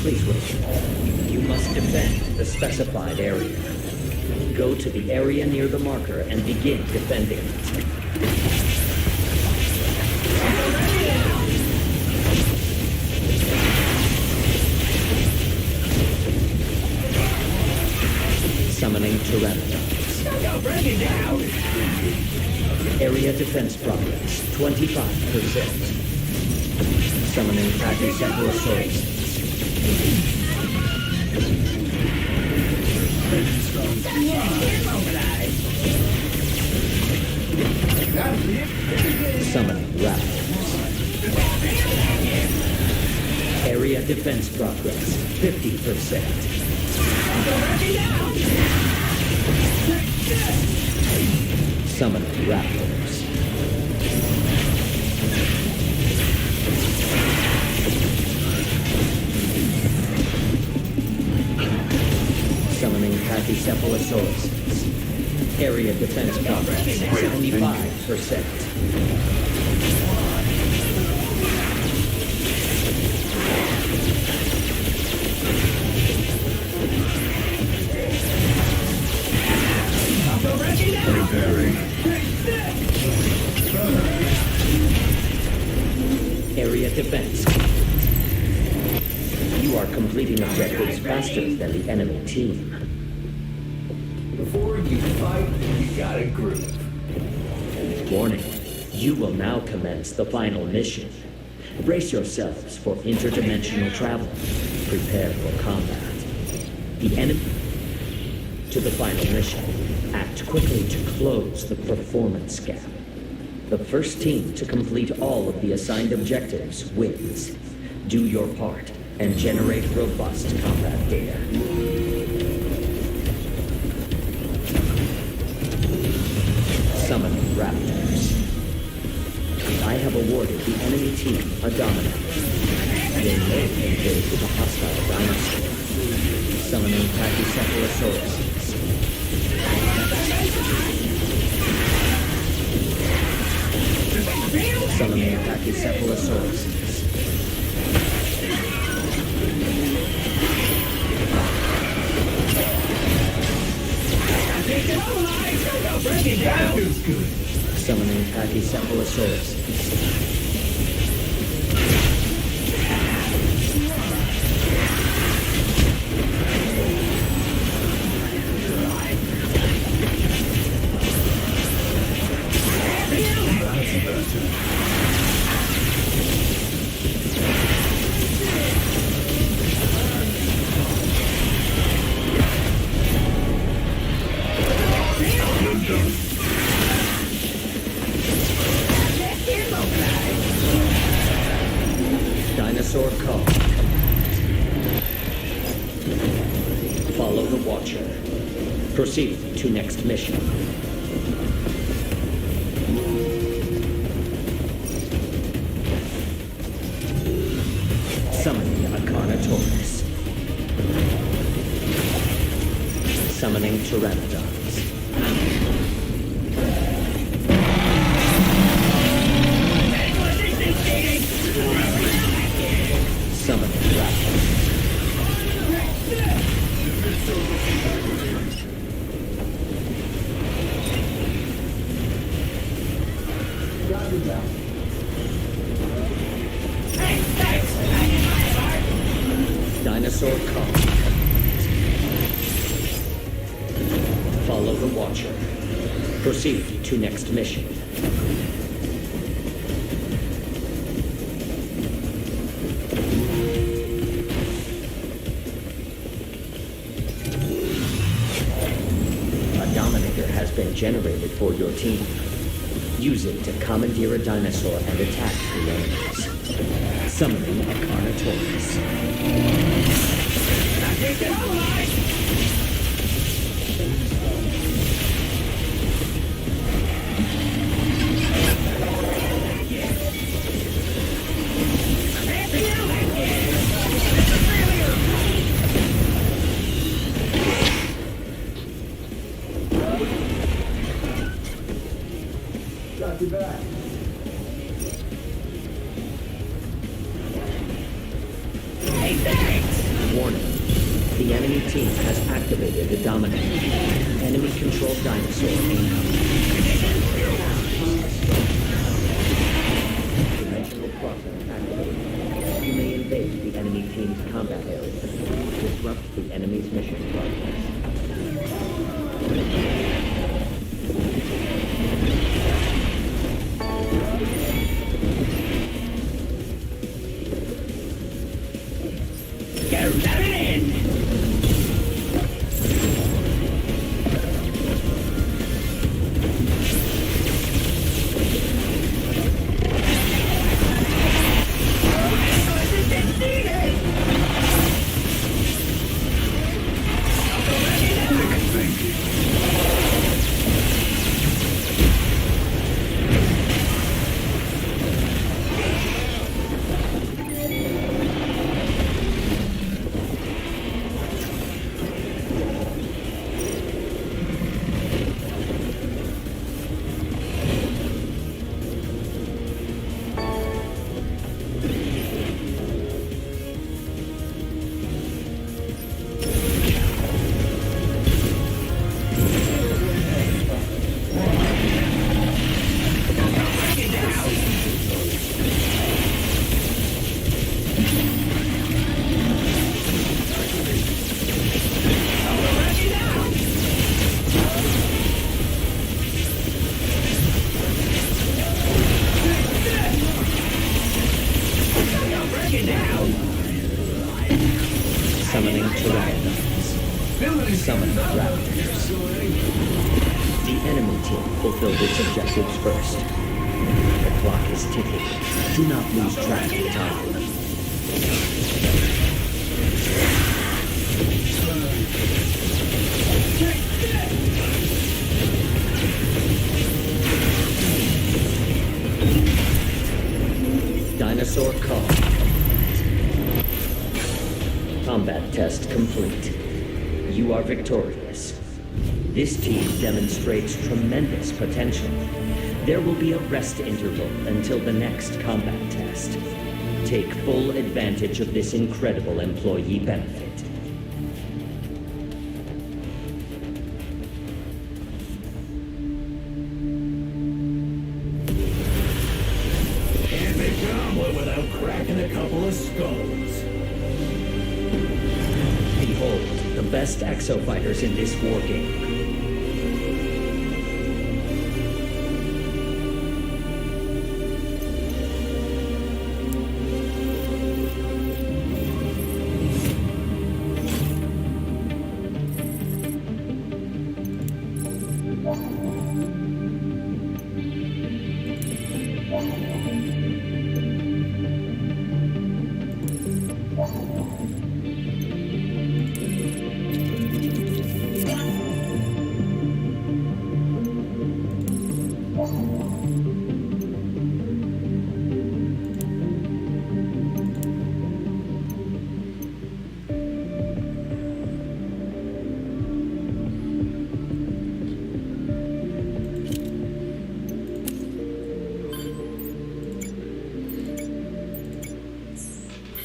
[SPEAKER 4] Please wait. You must defend the specified area. Go to the area near the marker and begin defending it. Summoning Pteranodons. Area defense progress, 25%. Summoning Pachycephalosaurus. Summoning Raptors. Area defense progress, 50%. Summoning Raptors. Summoning Pachycephalosaurus. Area defense progress, 75%. Area defense. You are completing objectives faster than the enemy team.
[SPEAKER 5] Before you fight, you gotta groove.
[SPEAKER 4] Warning, you will now commence the final mission. Brace yourselves for interdimensional travel. Prepare for combat. The enemy to the final mission. Act quickly to close the performance gap. The first team to complete all of the assigned objectives wins. Do your part and generate robust combat data. Summoning Raptors. I have awarded the enemy team a dominant. They may engage with a hostile dinosaur. Summoning Pachycephalosaurus. Summoning Pachycephalosaurus. Summoning Pachycephalosaurus. Dinosaur call. Follow the Watcher. Proceed to next mission. Summoning Acarnotaurus. Summoning Pteranodons. Summoning Raptors. Dinosaur call. Follow the Watcher. Proceed to next mission. A Dominator has been generated for your team. Use it to commandeer a dinosaur and attack the enemies. Summoning a Carnotaurus. The enemy team has activated the dominant. Enemy-controlled dinosaur incoming. Dimensional crossing activated. You may invade the enemy team's combat area. Disrupt the enemy's mission progress. Summoning Tyrannosaurs. Summon Raptors. The enemy team fulfilled its objectives first. The clock is ticking. Do not lose track of time. Dinosaur call. Combat test complete. You are victorious. This team demonstrates tremendous potential. There will be a rest interval until the next combat test. Take full advantage of this incredible employee benefit.
[SPEAKER 5] Can't make an omelet without cracking a couple of skulls.
[SPEAKER 4] Behold, the best exofighters in this war game.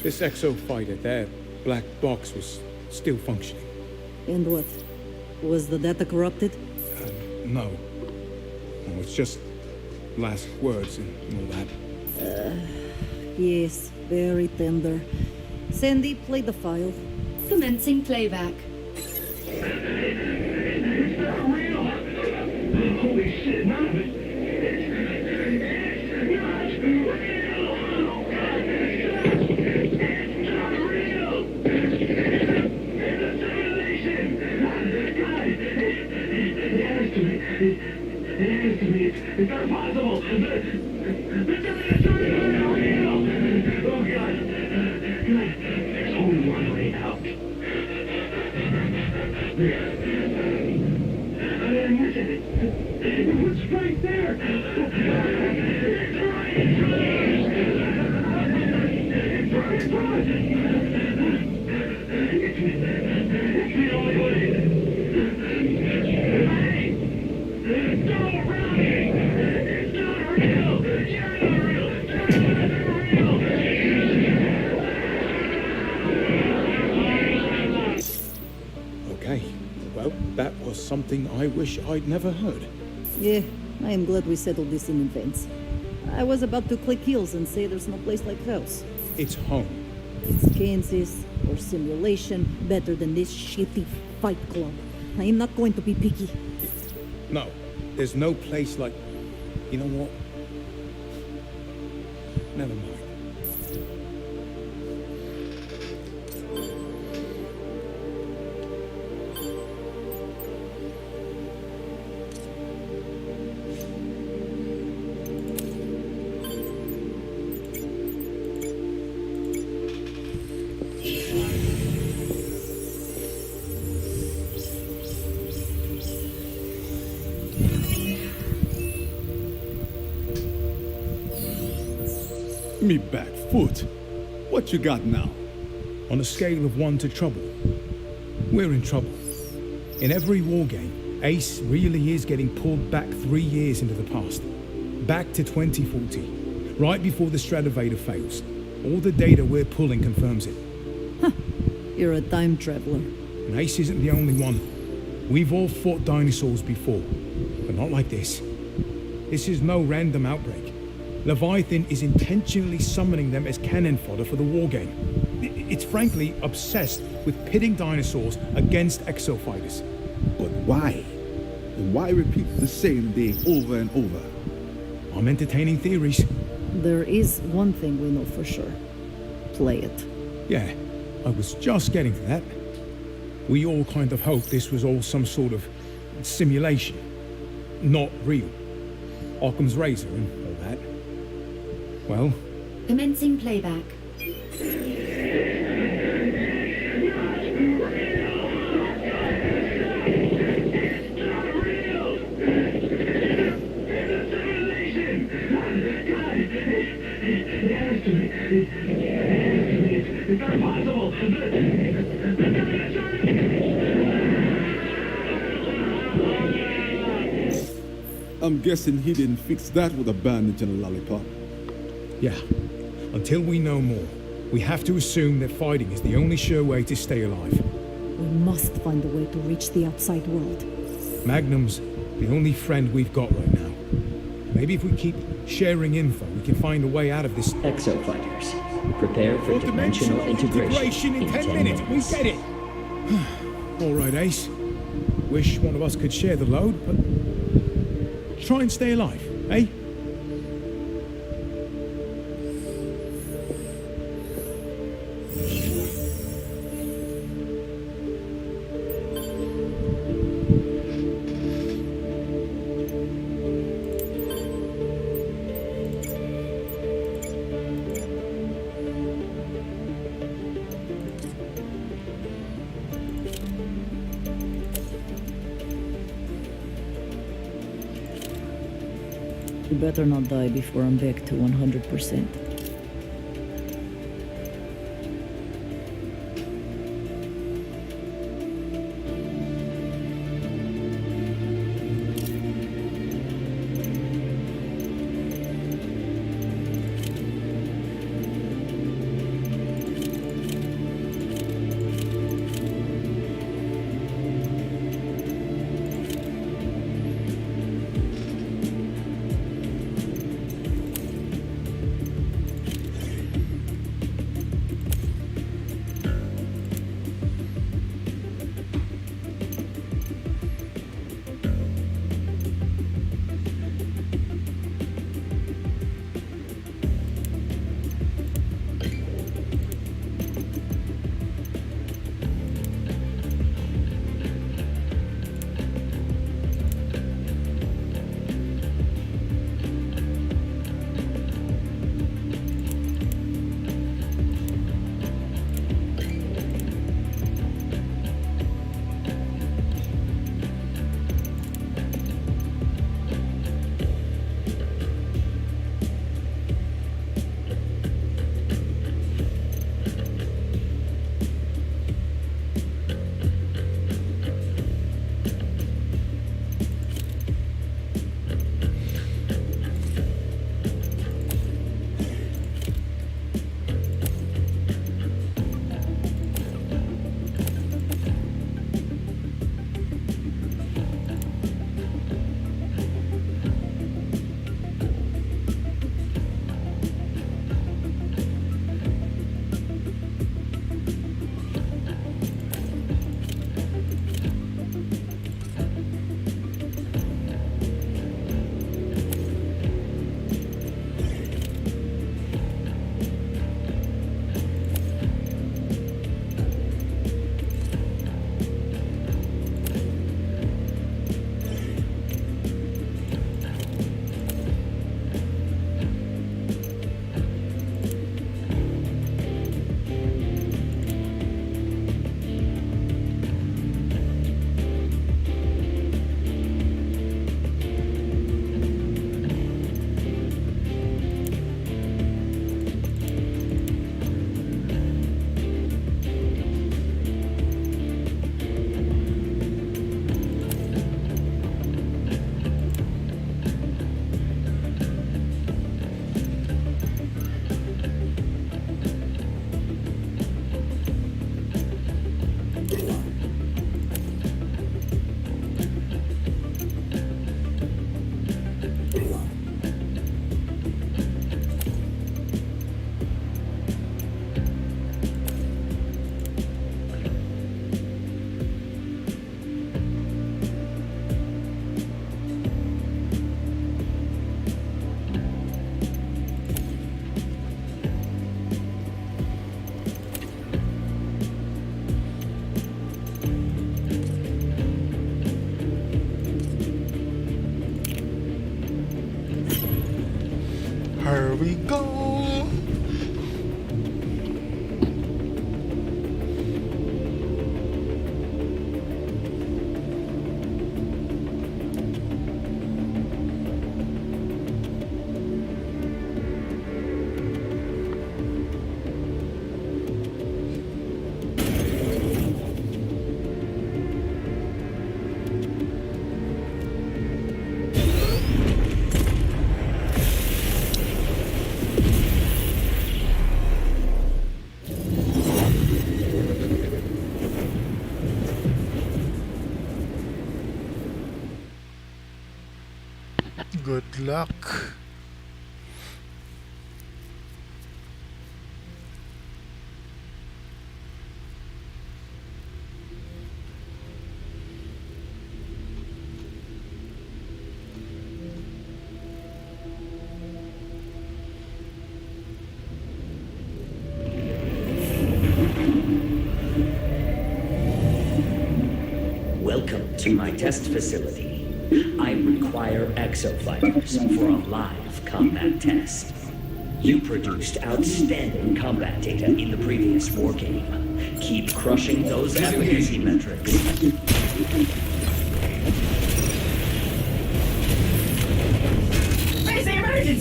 [SPEAKER 7] This exofighter, that black box, was still functioning.
[SPEAKER 6] And what? Was the data corrupted?
[SPEAKER 7] No. No, it's just last words and all that.
[SPEAKER 6] Yes, very tender. Sandy, play the file.
[SPEAKER 1] Commencing playback.
[SPEAKER 5] Real! Holy shit, none of it. It's not real! It's not possible! The dinosaurs are real! Oh god! God, there's only one way out. I didn't miss it. It was right there! It's right in front of us! It's right in front of us! It's the only way! Hey! Go around it! It's not real! You're not real! You're not real!
[SPEAKER 7] something I wish I'd never heard.
[SPEAKER 6] Yeah, I am glad we settled this in advance. I was about to click heels and say there's no place like house.
[SPEAKER 7] It's home.
[SPEAKER 6] It's Kansas or simulation better than this shitty fight club. I am not going to be picky.
[SPEAKER 7] No, there's no place like... You know what? Never mind.
[SPEAKER 8] Me back foot. What you got now?
[SPEAKER 7] On a scale of 1 to trouble, we're in trouble. In every war game, Ace really is getting pulled back 3 years into the past. Back to 2040, right before the Stratovator fails. All the data we're pulling confirms it.
[SPEAKER 6] You're a time traveler.
[SPEAKER 7] And Ace isn't the only one. We've all fought dinosaurs before, but not like this. This is no random outbreak. Leviathan is intentionally summoning them as cannon fodder for the war game. It's frankly obsessed with pitting dinosaurs against exofighters.
[SPEAKER 8] But why? And why repeat the same day over and over?
[SPEAKER 7] I'm entertaining theories.
[SPEAKER 6] There is one thing we know for sure. Play it.
[SPEAKER 7] Yeah, I was just getting to that. We all kind of hoped this was all some sort of simulation. Not real. Occam's razor and all that. Well?
[SPEAKER 1] Commencing playback.
[SPEAKER 5] It's not possible.
[SPEAKER 8] I'm guessing he didn't fix that with a bandage and a lollipop.
[SPEAKER 7] Yeah. Until we know more, we have to assume that fighting is the only sure way to stay alive.
[SPEAKER 6] We must find a way to reach the outside world.
[SPEAKER 7] Magnum's the only friend we've got right now. Maybe if we keep sharing info, we can find a way out of this.
[SPEAKER 4] Exofighters, prepare for dimensional integration in 10 minutes.
[SPEAKER 7] We get it! All right, Ace. Wish one of us could share the load, but try and stay alive, eh?
[SPEAKER 6] You better not die before I'm back to 100%.
[SPEAKER 2] Here we go. Good luck.
[SPEAKER 4] Welcome to my test facility. I require exofighters for a live combat test. You produced outstanding combat data in the previous war game. Keep crushing those efficacy metrics.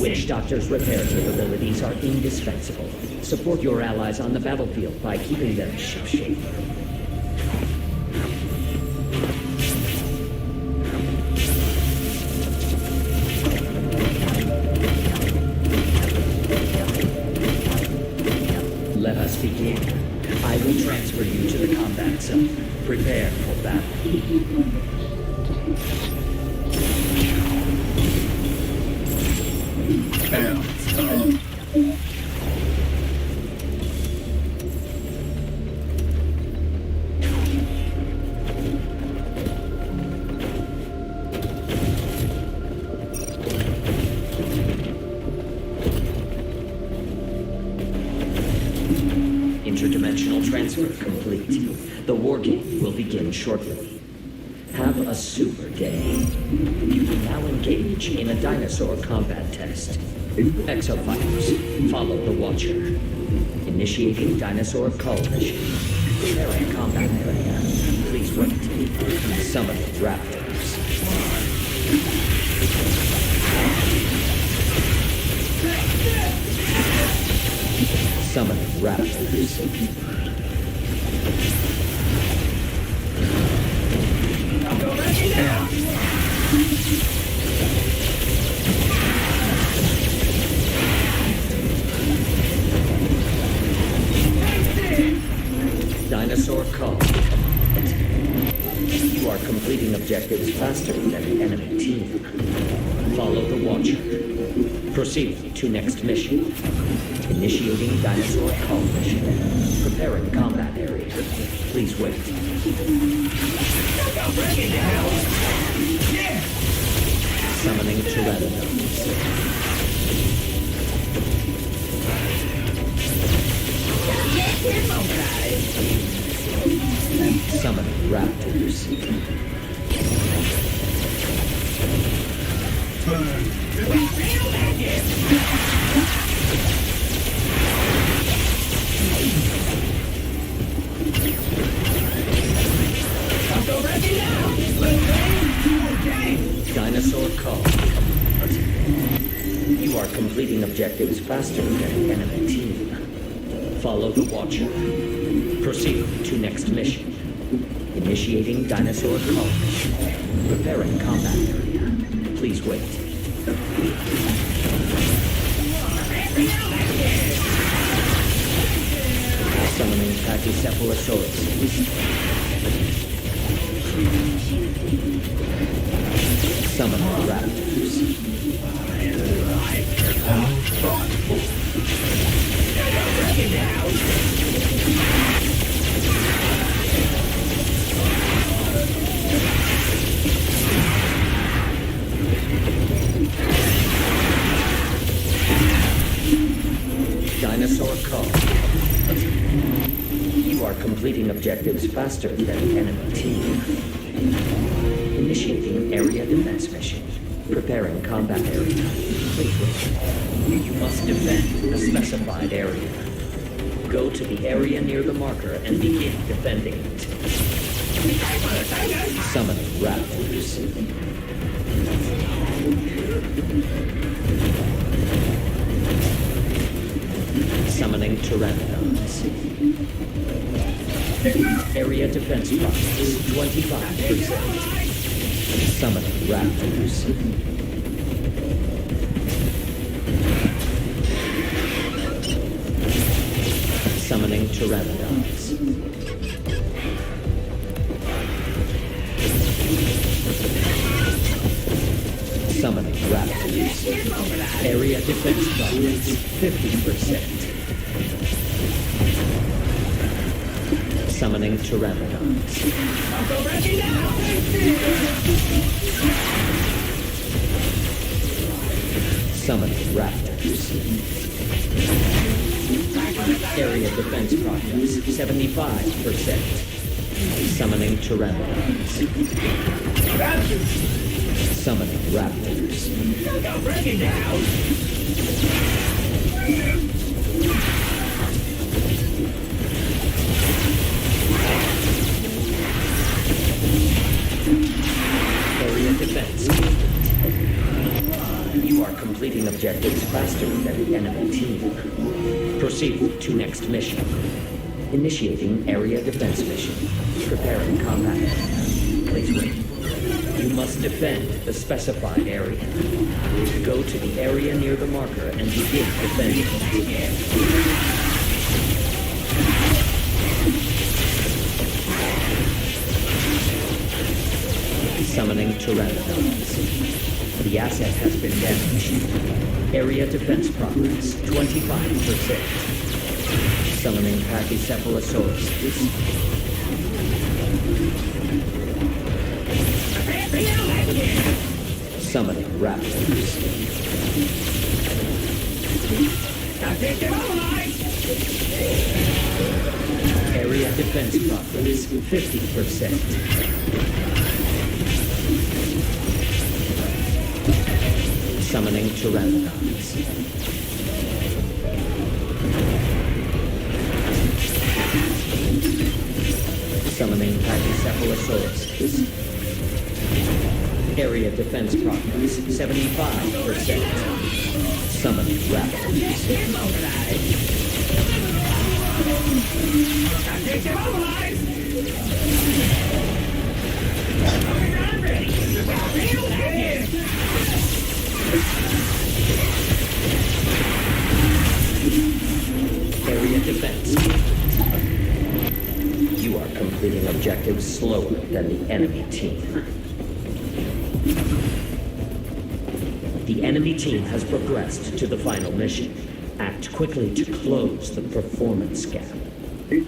[SPEAKER 4] Witch Doctor's repair capabilities are indispensable. Support your allies on the battlefield by keeping them shipshape. Let us begin. I will transfer you to the combat zone. Prepare for battle. Interdimensional transfer complete. The war game will begin shortly. Have a super day. You will now engage in a dinosaur combat test. Exofighters, follow the Watcher. Initiating dinosaur cull mission. Preparing combat area. Please wait. Summoning raptors. Summoning raptors. Dinosaur call. You are completing objectives faster than the enemy team. Follow the Watcher. Proceed to next mission. Initiating dinosaur call mission. Preparing combat area. Please wait. Summoning Tyrannosaurs. Summoning raptors. Dinosaur call. You are completing objectives faster than the enemy team. Follow the Watcher. Proceed to next mission. Initiating dinosaur call mission. Preparing combat area. Please wait. Summoning Pachycephalosaurus. Summoning raptors. Dinosaur call. You are completing objectives faster than the enemy team. Initiating area defense mission. Preparing combat area. completely. You must defend the specified area. Go to the area near the marker and begin defending it. Summoning raptors. Summoning pteranodons. Area defense progress 25%. Summoning raptors. Summoning pteranodons. Summoning raptors. Area defense progress 50%. Summoning pteranodons. Summoning raptors. Area defense progress 75%. Summoning pteranodons. Summoning raptors. Area defense. You are completing objectives faster than the enemy team. Proceed to next mission. Initiating area defense mission. Preparing combat. Please wait. You must defend the specified area. Go to the area near the marker and begin defending. Summoning pteranodons. The asset has been damaged. Area defense progress 25%. Summoning Pachycephalosaurus. Summoning raptors. Area defense progress 50%. Summoning pteranodons. Summoning Pachycephalosaurus. Area defense progress 75%. Summoning raptors. Area defense. You are completing objectives slower than the enemy team. The enemy team has progressed to the final mission. Act quickly to close the performance gap.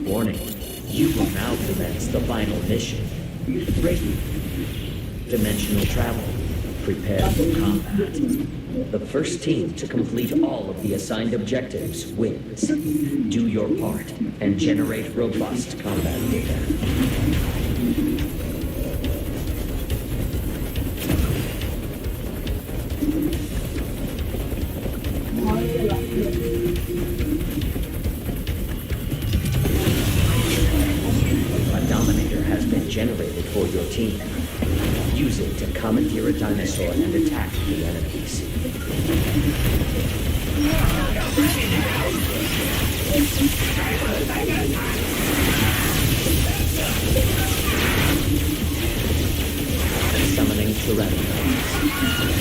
[SPEAKER 4] Warning, you will now commence the final mission. Ready. Dimensional travel. Prepare for combat. The first team to complete all of the assigned objectives wins. Do your part and generate robust combat data. A Dominator has been generated for your team. Use it to commandeer a dinosaur and attack the enemies. Summoning pteranodons.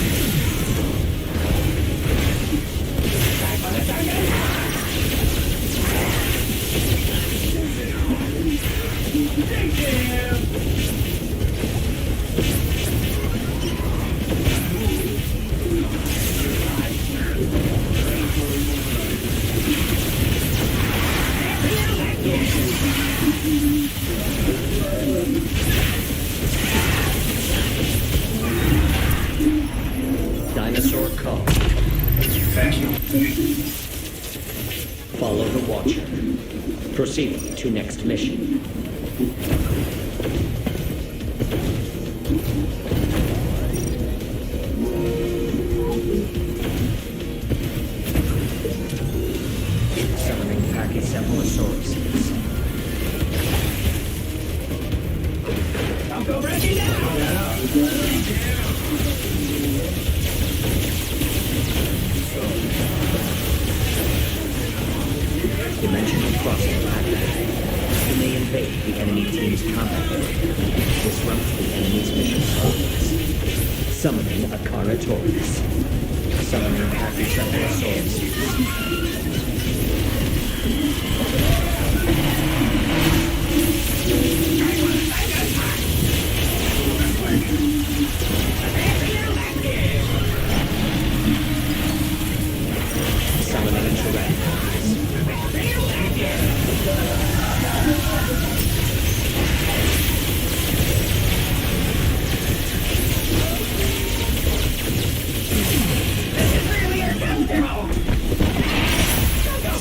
[SPEAKER 4] Dinosaur call.
[SPEAKER 5] Thank you.
[SPEAKER 4] Follow the Watcher. Proceed to next mission. enemy team's combat area. Disrupt the enemy's mission holds. Summoning a Carnotaurus. Summoning Pachycephalosaurus.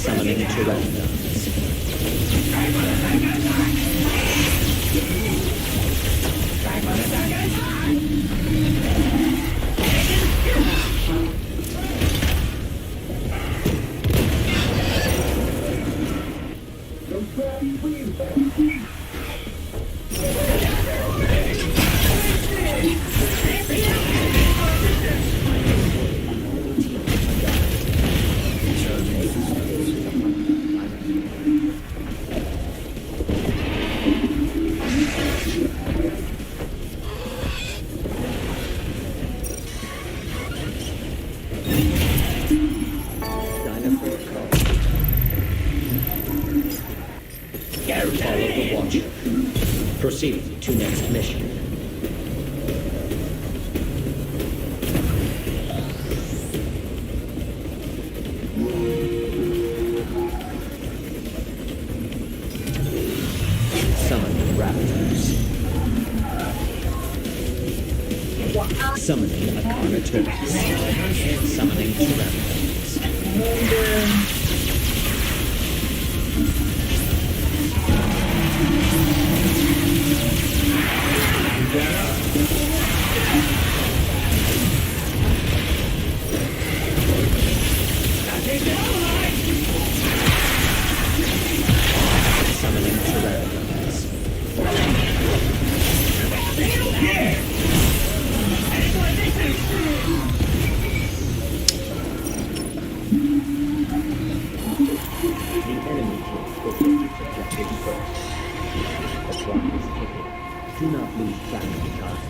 [SPEAKER 4] Summoning a Tyrannosaurus. Summoning a Tyrannosaurus. Follow the Watcher. Proceed to next mission. Summoning Raptors. Summoning a Carnotaurus. Summoning Tyrannosaurus. Summoning Tyrannosaurus. The enemy team will take each objective first. The clock is ticking. Do not lose track of time.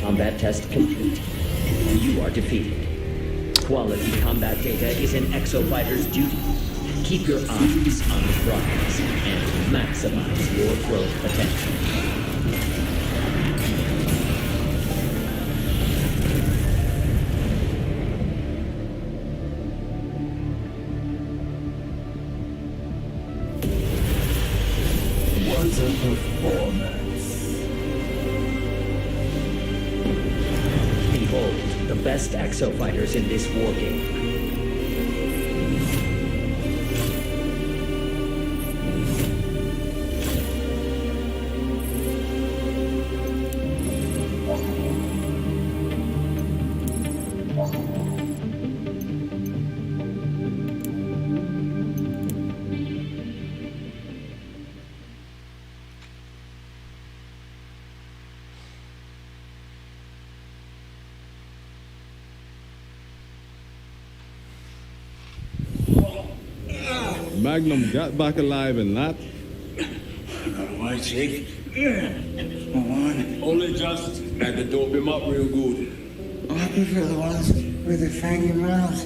[SPEAKER 4] Combat test complete. You are defeated. Quality combat data is an exofighter's duty. Keep your eyes on the prize and maximize your growth potential.
[SPEAKER 5] What a performance.
[SPEAKER 4] Behold, the best exofighters in this war game.
[SPEAKER 8] Magnum got back alive and that.
[SPEAKER 5] Why, Jake? Come on. Only just had to dope him up real good.
[SPEAKER 10] I prefer the ones with the fangy mouths.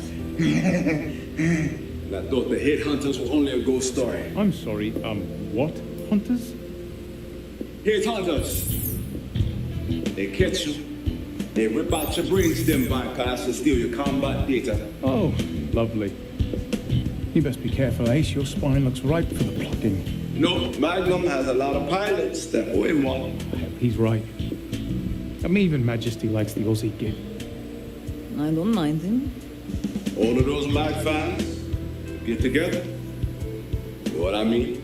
[SPEAKER 5] I thought the headhunters was only a ghost story.
[SPEAKER 7] I'm sorry, what? Hunters?
[SPEAKER 5] Headhunters. They catch you. They rip out your brainstem bypass and steal your combat data.
[SPEAKER 7] Oh, lovely. You best be careful, Ace. Your spine looks ripe for the plucking.
[SPEAKER 5] No, Magnum has a lot of pilots that owe him one.
[SPEAKER 7] He's right. I mean, even Majesty likes the Aussie gig.
[SPEAKER 6] I don't mind him.
[SPEAKER 5] All of those Mag fans get together. You know what I mean?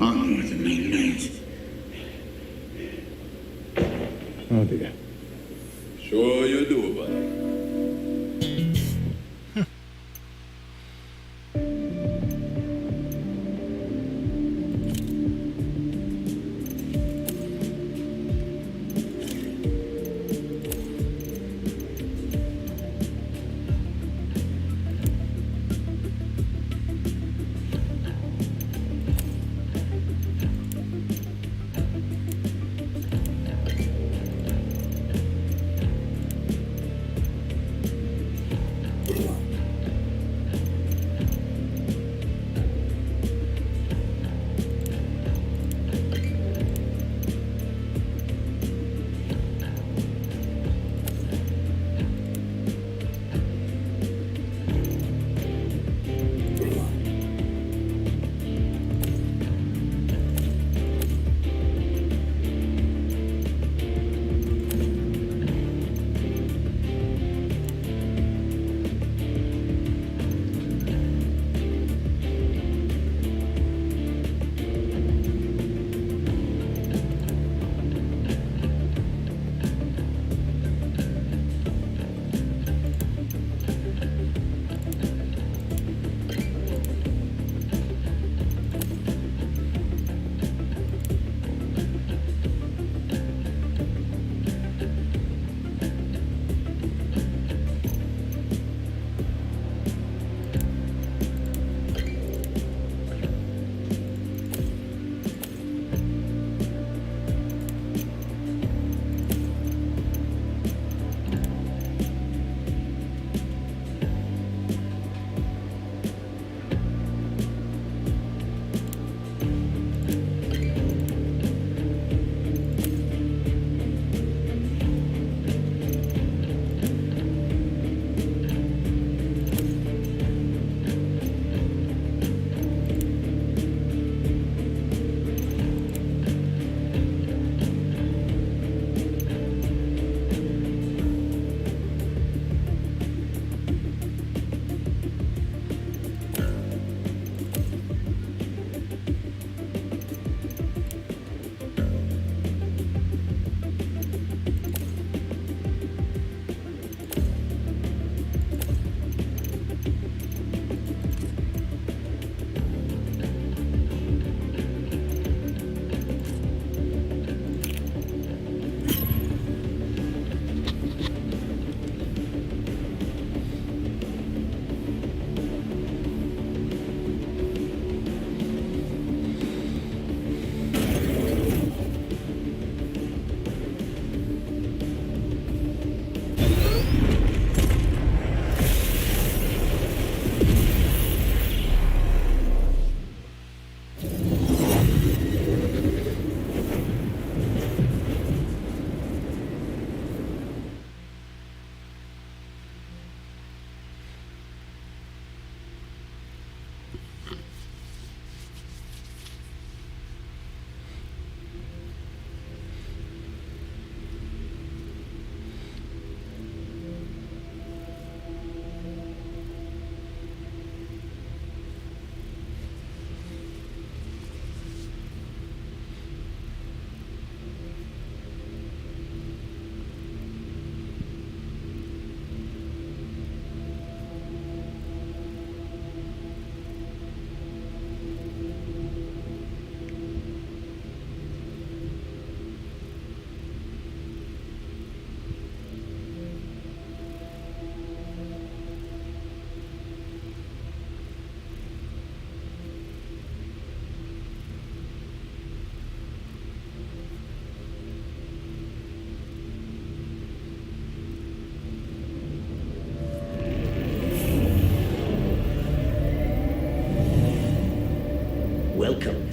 [SPEAKER 10] On with the main night.
[SPEAKER 7] Oh, dear.
[SPEAKER 5] Sure you do, buddy.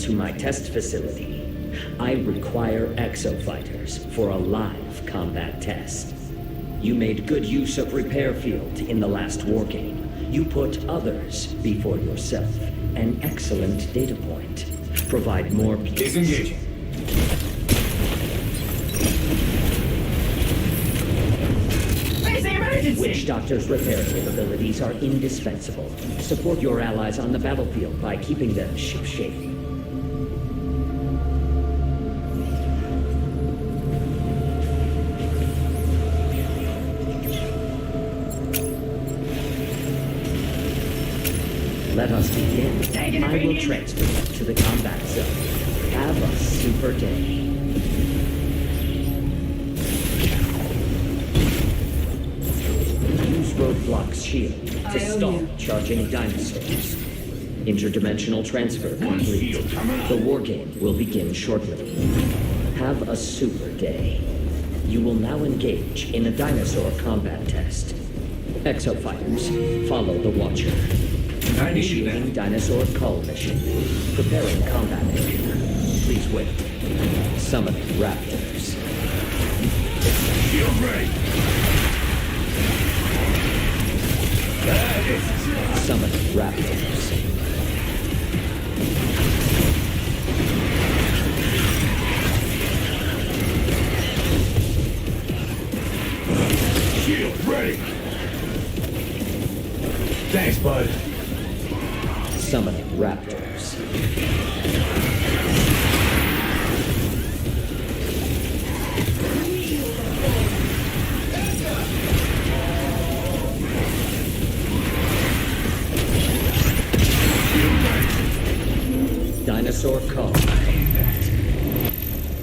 [SPEAKER 4] to my test facility. I require exofighters for a live combat test. You made good use of repair field in the last war game. You put others before yourself. An excellent data point. Provide more peace.
[SPEAKER 5] Disengaging.
[SPEAKER 4] Witch Doctor's repair capabilities are indispensable. Support your allies on the battlefield by keeping them shipshape. Let us begin. I will transfer you to the combat zone. Have a super day. Use Roadblock's shield to stall charging dinosaurs. Interdimensional transfer complete. The war game will begin shortly. Have a super day. You will now engage in a dinosaur combat test. Exofighters, follow the Watcher. Initiating dinosaur call mission. Preparing combat area. Please wait. Summoning raptors.
[SPEAKER 5] Shield ready.
[SPEAKER 4] Summoning raptors.
[SPEAKER 5] Shield ready. Thanks, bud.
[SPEAKER 4] Summoning raptors. Dinosaur call.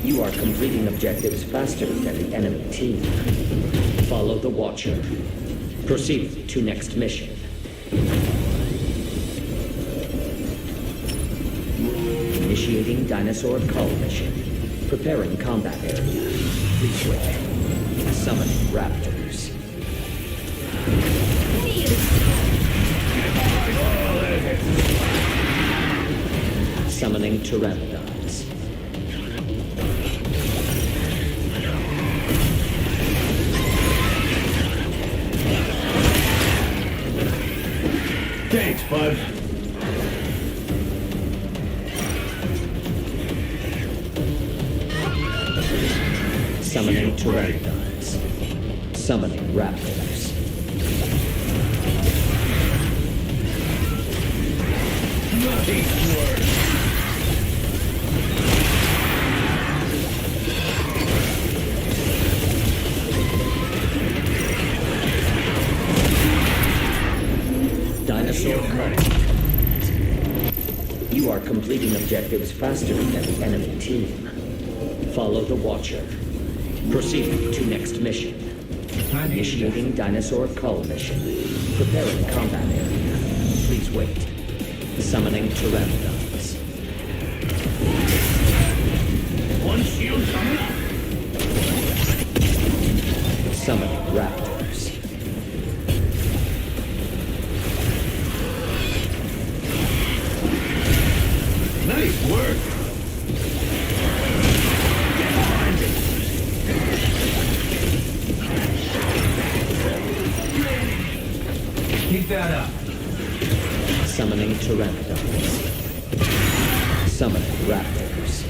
[SPEAKER 4] You are completing objectives faster than the enemy team. Follow the Watcher. Proceed to next mission. Initiating dinosaur call mission. Preparing combat area. Please wait. Summoning raptors. Summoning pteranodons.
[SPEAKER 5] Thanks, bud.
[SPEAKER 4] Summoning pteranodons. Summoning raptors.
[SPEAKER 5] Nice work.
[SPEAKER 4] Dinosaur call. You are completing objectives faster than the enemy team. Follow the Watcher. Proceed to next mission. Initiating dinosaur call mission. Preparing combat area. Please wait. Summoning pteranodons.
[SPEAKER 5] One shield coming up.
[SPEAKER 4] Summoning raptors.
[SPEAKER 5] Nice work. Get behind it. Keep that up.
[SPEAKER 4] Summoning pteranodons. Summoning raptors.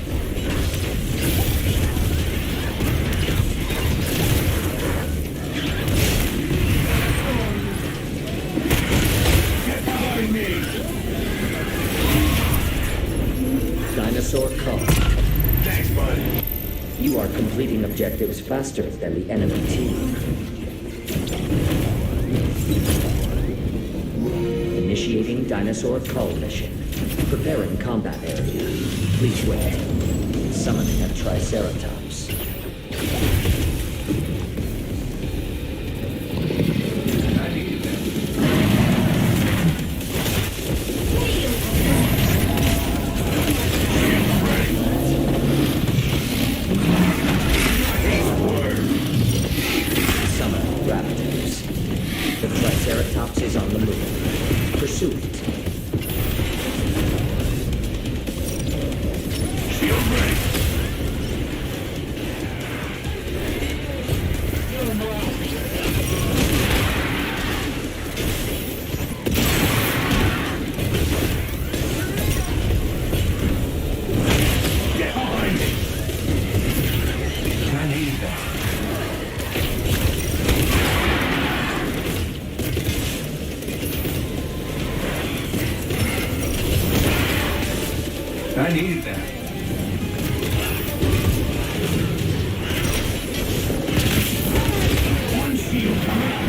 [SPEAKER 5] Get behind me.
[SPEAKER 4] Dinosaur call.
[SPEAKER 5] Thanks, bud.
[SPEAKER 4] You are completing objectives faster than the enemy team. Initiating dinosaur call mission. Preparing combat area. Please wait. Summoning a triceratops. Summoning raptors. The triceratops is on the move. Pursue it.
[SPEAKER 5] I needed that. One shield coming up.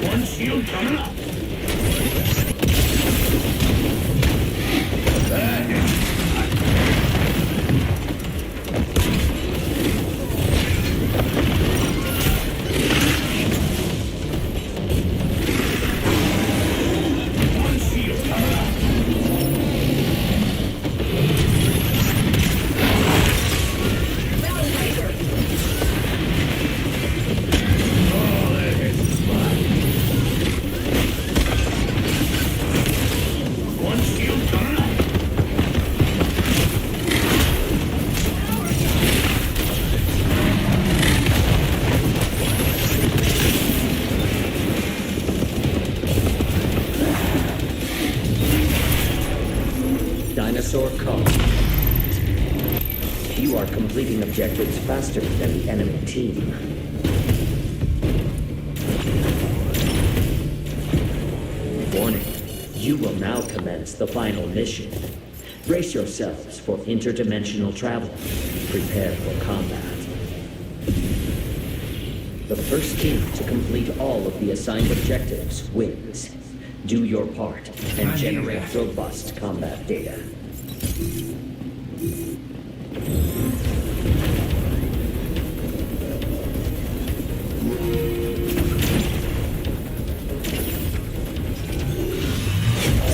[SPEAKER 5] One shield coming up.
[SPEAKER 4] Dinosaur colony. You are completing objectives faster than the enemy team. Warning, you will now commence the final mission. Brace yourselves for interdimensional travel. Prepare for combat. The first team to complete all of the assigned objectives wins. Do your part and generate robust combat data.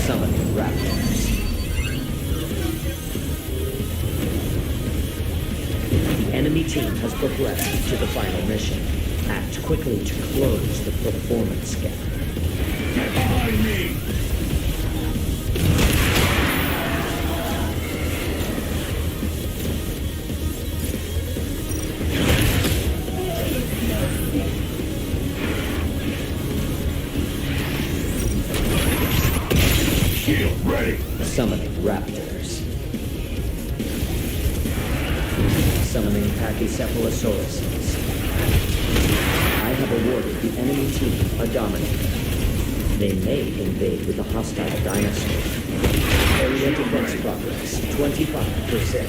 [SPEAKER 4] Summoning raptors. The enemy team has progressed to the final mission. Act quickly to close the performance gap.
[SPEAKER 5] Get behind me! Shield ready!
[SPEAKER 4] Summoning raptors. Summoning pachycephalosauruses. I have awarded the enemy team a dominator. They may invade with a hostile dinosaur. Area defense progress, 25%.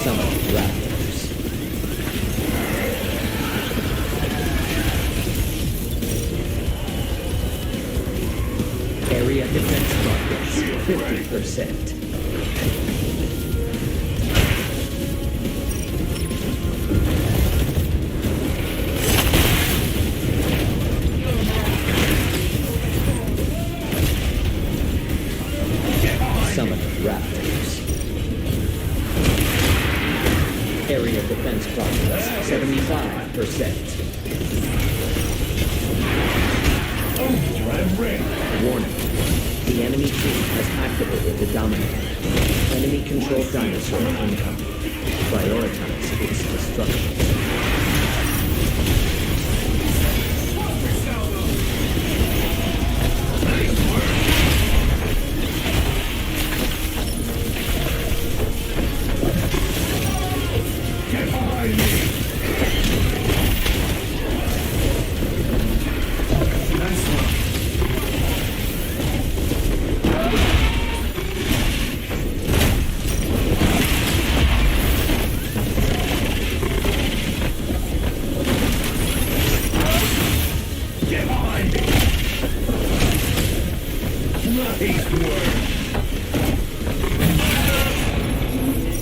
[SPEAKER 4] Summoning raptors. Area defense progress, 50%. Raptors. Area defense progress, 75%.
[SPEAKER 5] Overdrive ready.
[SPEAKER 4] Warning. The enemy team has activated the Dominator. Enemy-controlled dinosaur incoming. Prioritize its destruction.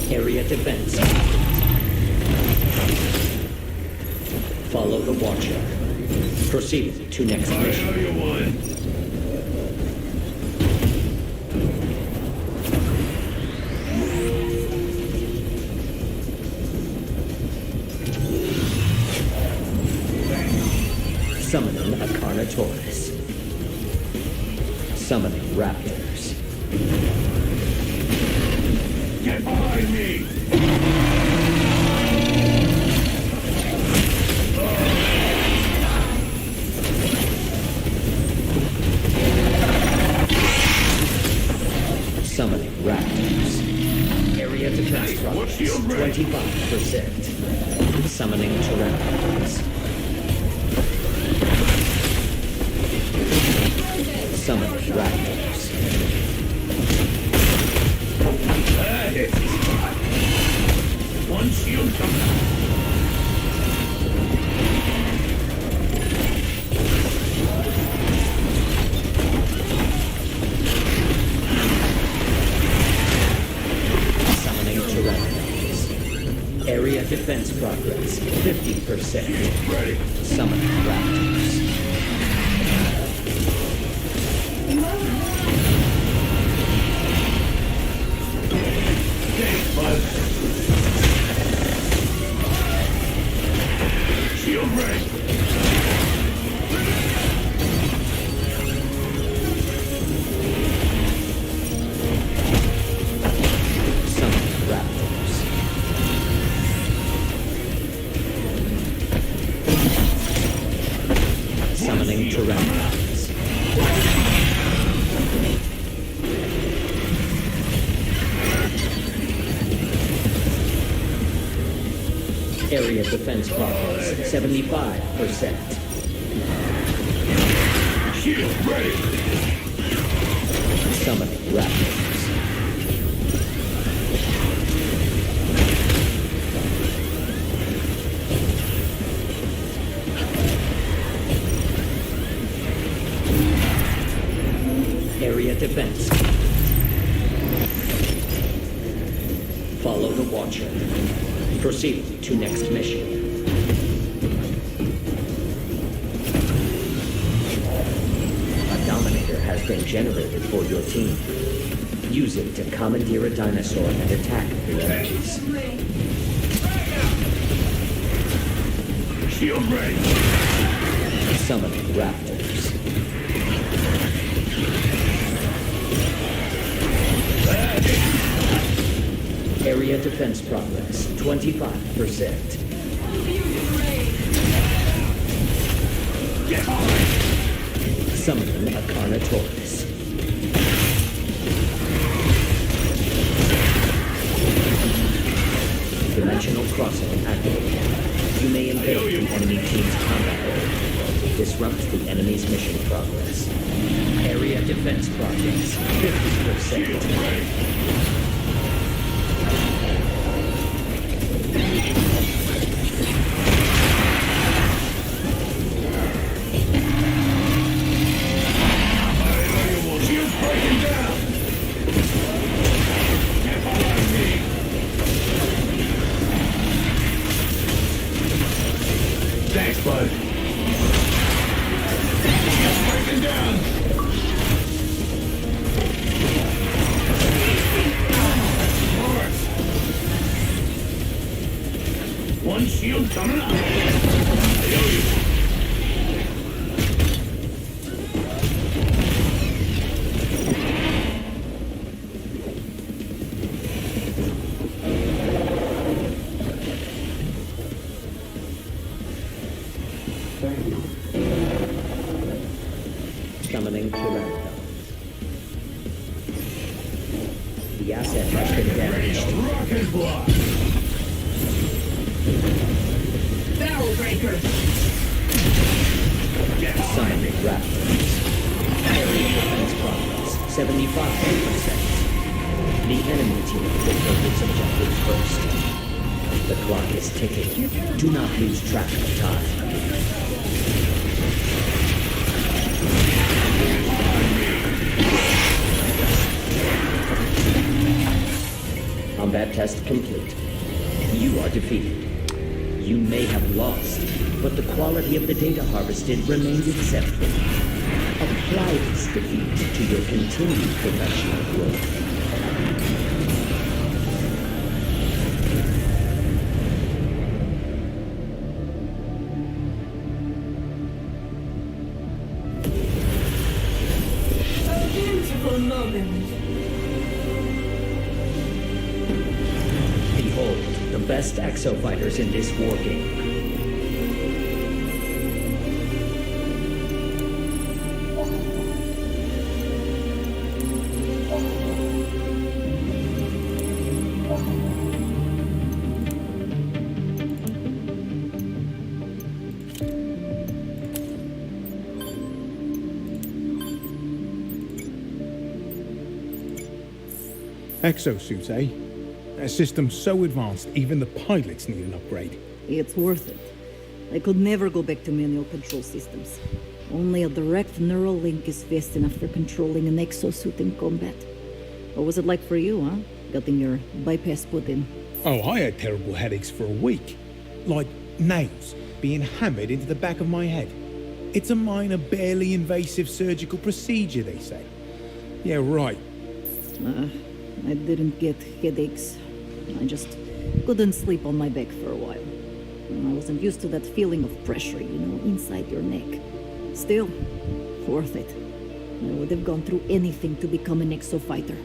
[SPEAKER 4] Area defense. Follow the Watcher. Proceed to next mission. Summoning a Carnotaurus. Summoning raptors.
[SPEAKER 5] Get behind me!
[SPEAKER 4] progress 25%. Summoning pteranodons. Summoning raptors.
[SPEAKER 5] One shield coming out.
[SPEAKER 4] Summoning pteranodons. Area defense progress 50%.
[SPEAKER 5] Ready.
[SPEAKER 4] Summoning raptors.
[SPEAKER 5] Shield ready.
[SPEAKER 4] Summoning raptors. Summoning pteranodons. Area defense progress 75%.
[SPEAKER 5] Shield ready.
[SPEAKER 4] Summoning raptors. Area defense. Follow the Watcher. Proceed to next mission. A Dominator has been generated for your team. Use it to commandeer a dinosaur and attack the enemies.
[SPEAKER 5] Shield ready.
[SPEAKER 4] Summoning raptors. Area defense progress 25%.
[SPEAKER 5] Get on.
[SPEAKER 4] Summoning a Carnotaurus. Dimensional crossing activated. You may invade the enemy team's combat area. Disrupt the enemy's mission progress. Area defense progress 50%.
[SPEAKER 5] Shield breaking down. Get behind me. Thanks, bud. Shield breaking down. Hordes. One shield coming up. I owe you.
[SPEAKER 4] Summoning pteranodons. The asset has been damaged.
[SPEAKER 5] Rocket block.
[SPEAKER 11] Barrel breaker.
[SPEAKER 5] Get on.
[SPEAKER 4] Summoning raptors. Area defense progress 75%. The enemy team will take its objectives first. The clock is ticking. Do not lose track of time. Combat test complete. You are defeated. You may have lost, but the quality of the data harvested remained exemplary. Apply this defeat to your continued professional growth.
[SPEAKER 11] A beautiful moment.
[SPEAKER 4] Behold, the best exofighters in this war game.
[SPEAKER 7] Exosuits, eh? A system so advanced, even the pilots need an upgrade.
[SPEAKER 6] It's worth it. I could never go back to manual control systems. Only a direct neural link is fast enough for controlling an exosuit in combat. What was it like for you, huh? Getting your bypass put in.
[SPEAKER 7] Oh, I had terrible headaches for a week. Like nails being hammered into the back of my head. It's a minor, barely invasive surgical procedure, they say. Yeah, right.
[SPEAKER 6] I didn't get headaches. I just couldn't sleep on my back for a while. I wasn't used to that feeling of pressure, you know, inside your neck. Still, worth it. I would have gone through anything to become an exofighter.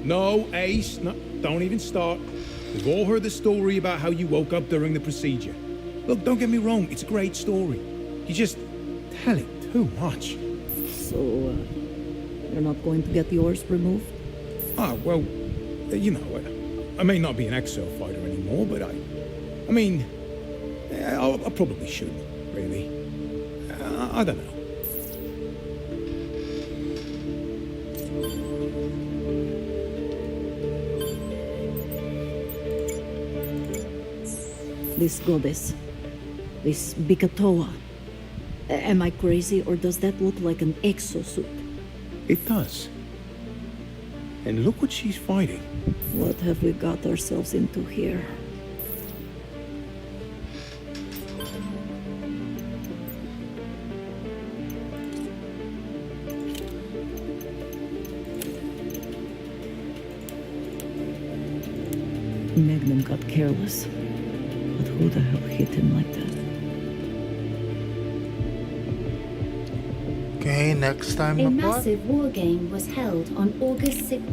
[SPEAKER 7] No, Ace, no, don't even start. We've all heard the story about how you woke up during the procedure. Look, don't get me wrong, it's a great story. You just tell it too much.
[SPEAKER 6] So, you're not going to get yours removed?
[SPEAKER 7] Ah, well, you know, I may not be an exofighter anymore, but I mean, I probably should, really. I don't know.
[SPEAKER 6] This goddess, this Bikatoa. Am I crazy, or does that look like an exosuit?
[SPEAKER 7] It does. And look what she's fighting.
[SPEAKER 6] What have we got ourselves into here? Magnum got careless. But who the hell hit him like that?
[SPEAKER 2] Okay, next time
[SPEAKER 1] A
[SPEAKER 2] na po.
[SPEAKER 1] massive war game was held on August 6th.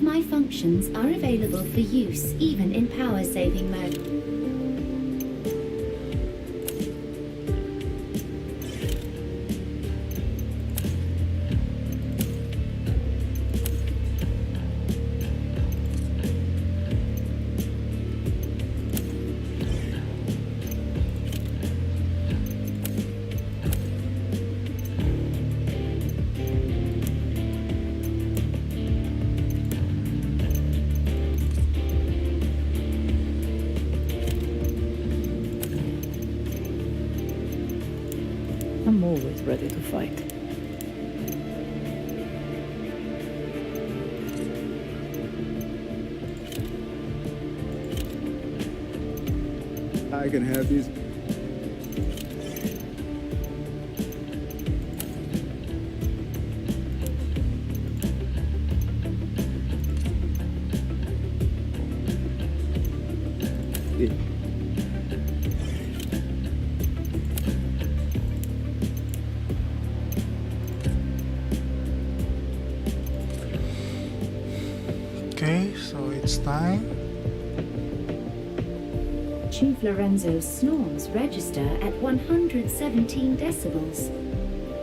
[SPEAKER 1] My functions are available for use even in power-saving mode.
[SPEAKER 6] I'm always ready to fight.
[SPEAKER 8] I can have these.
[SPEAKER 2] Okay, so it's time.
[SPEAKER 1] Chief Lorenzo's snores register at 117 decibels.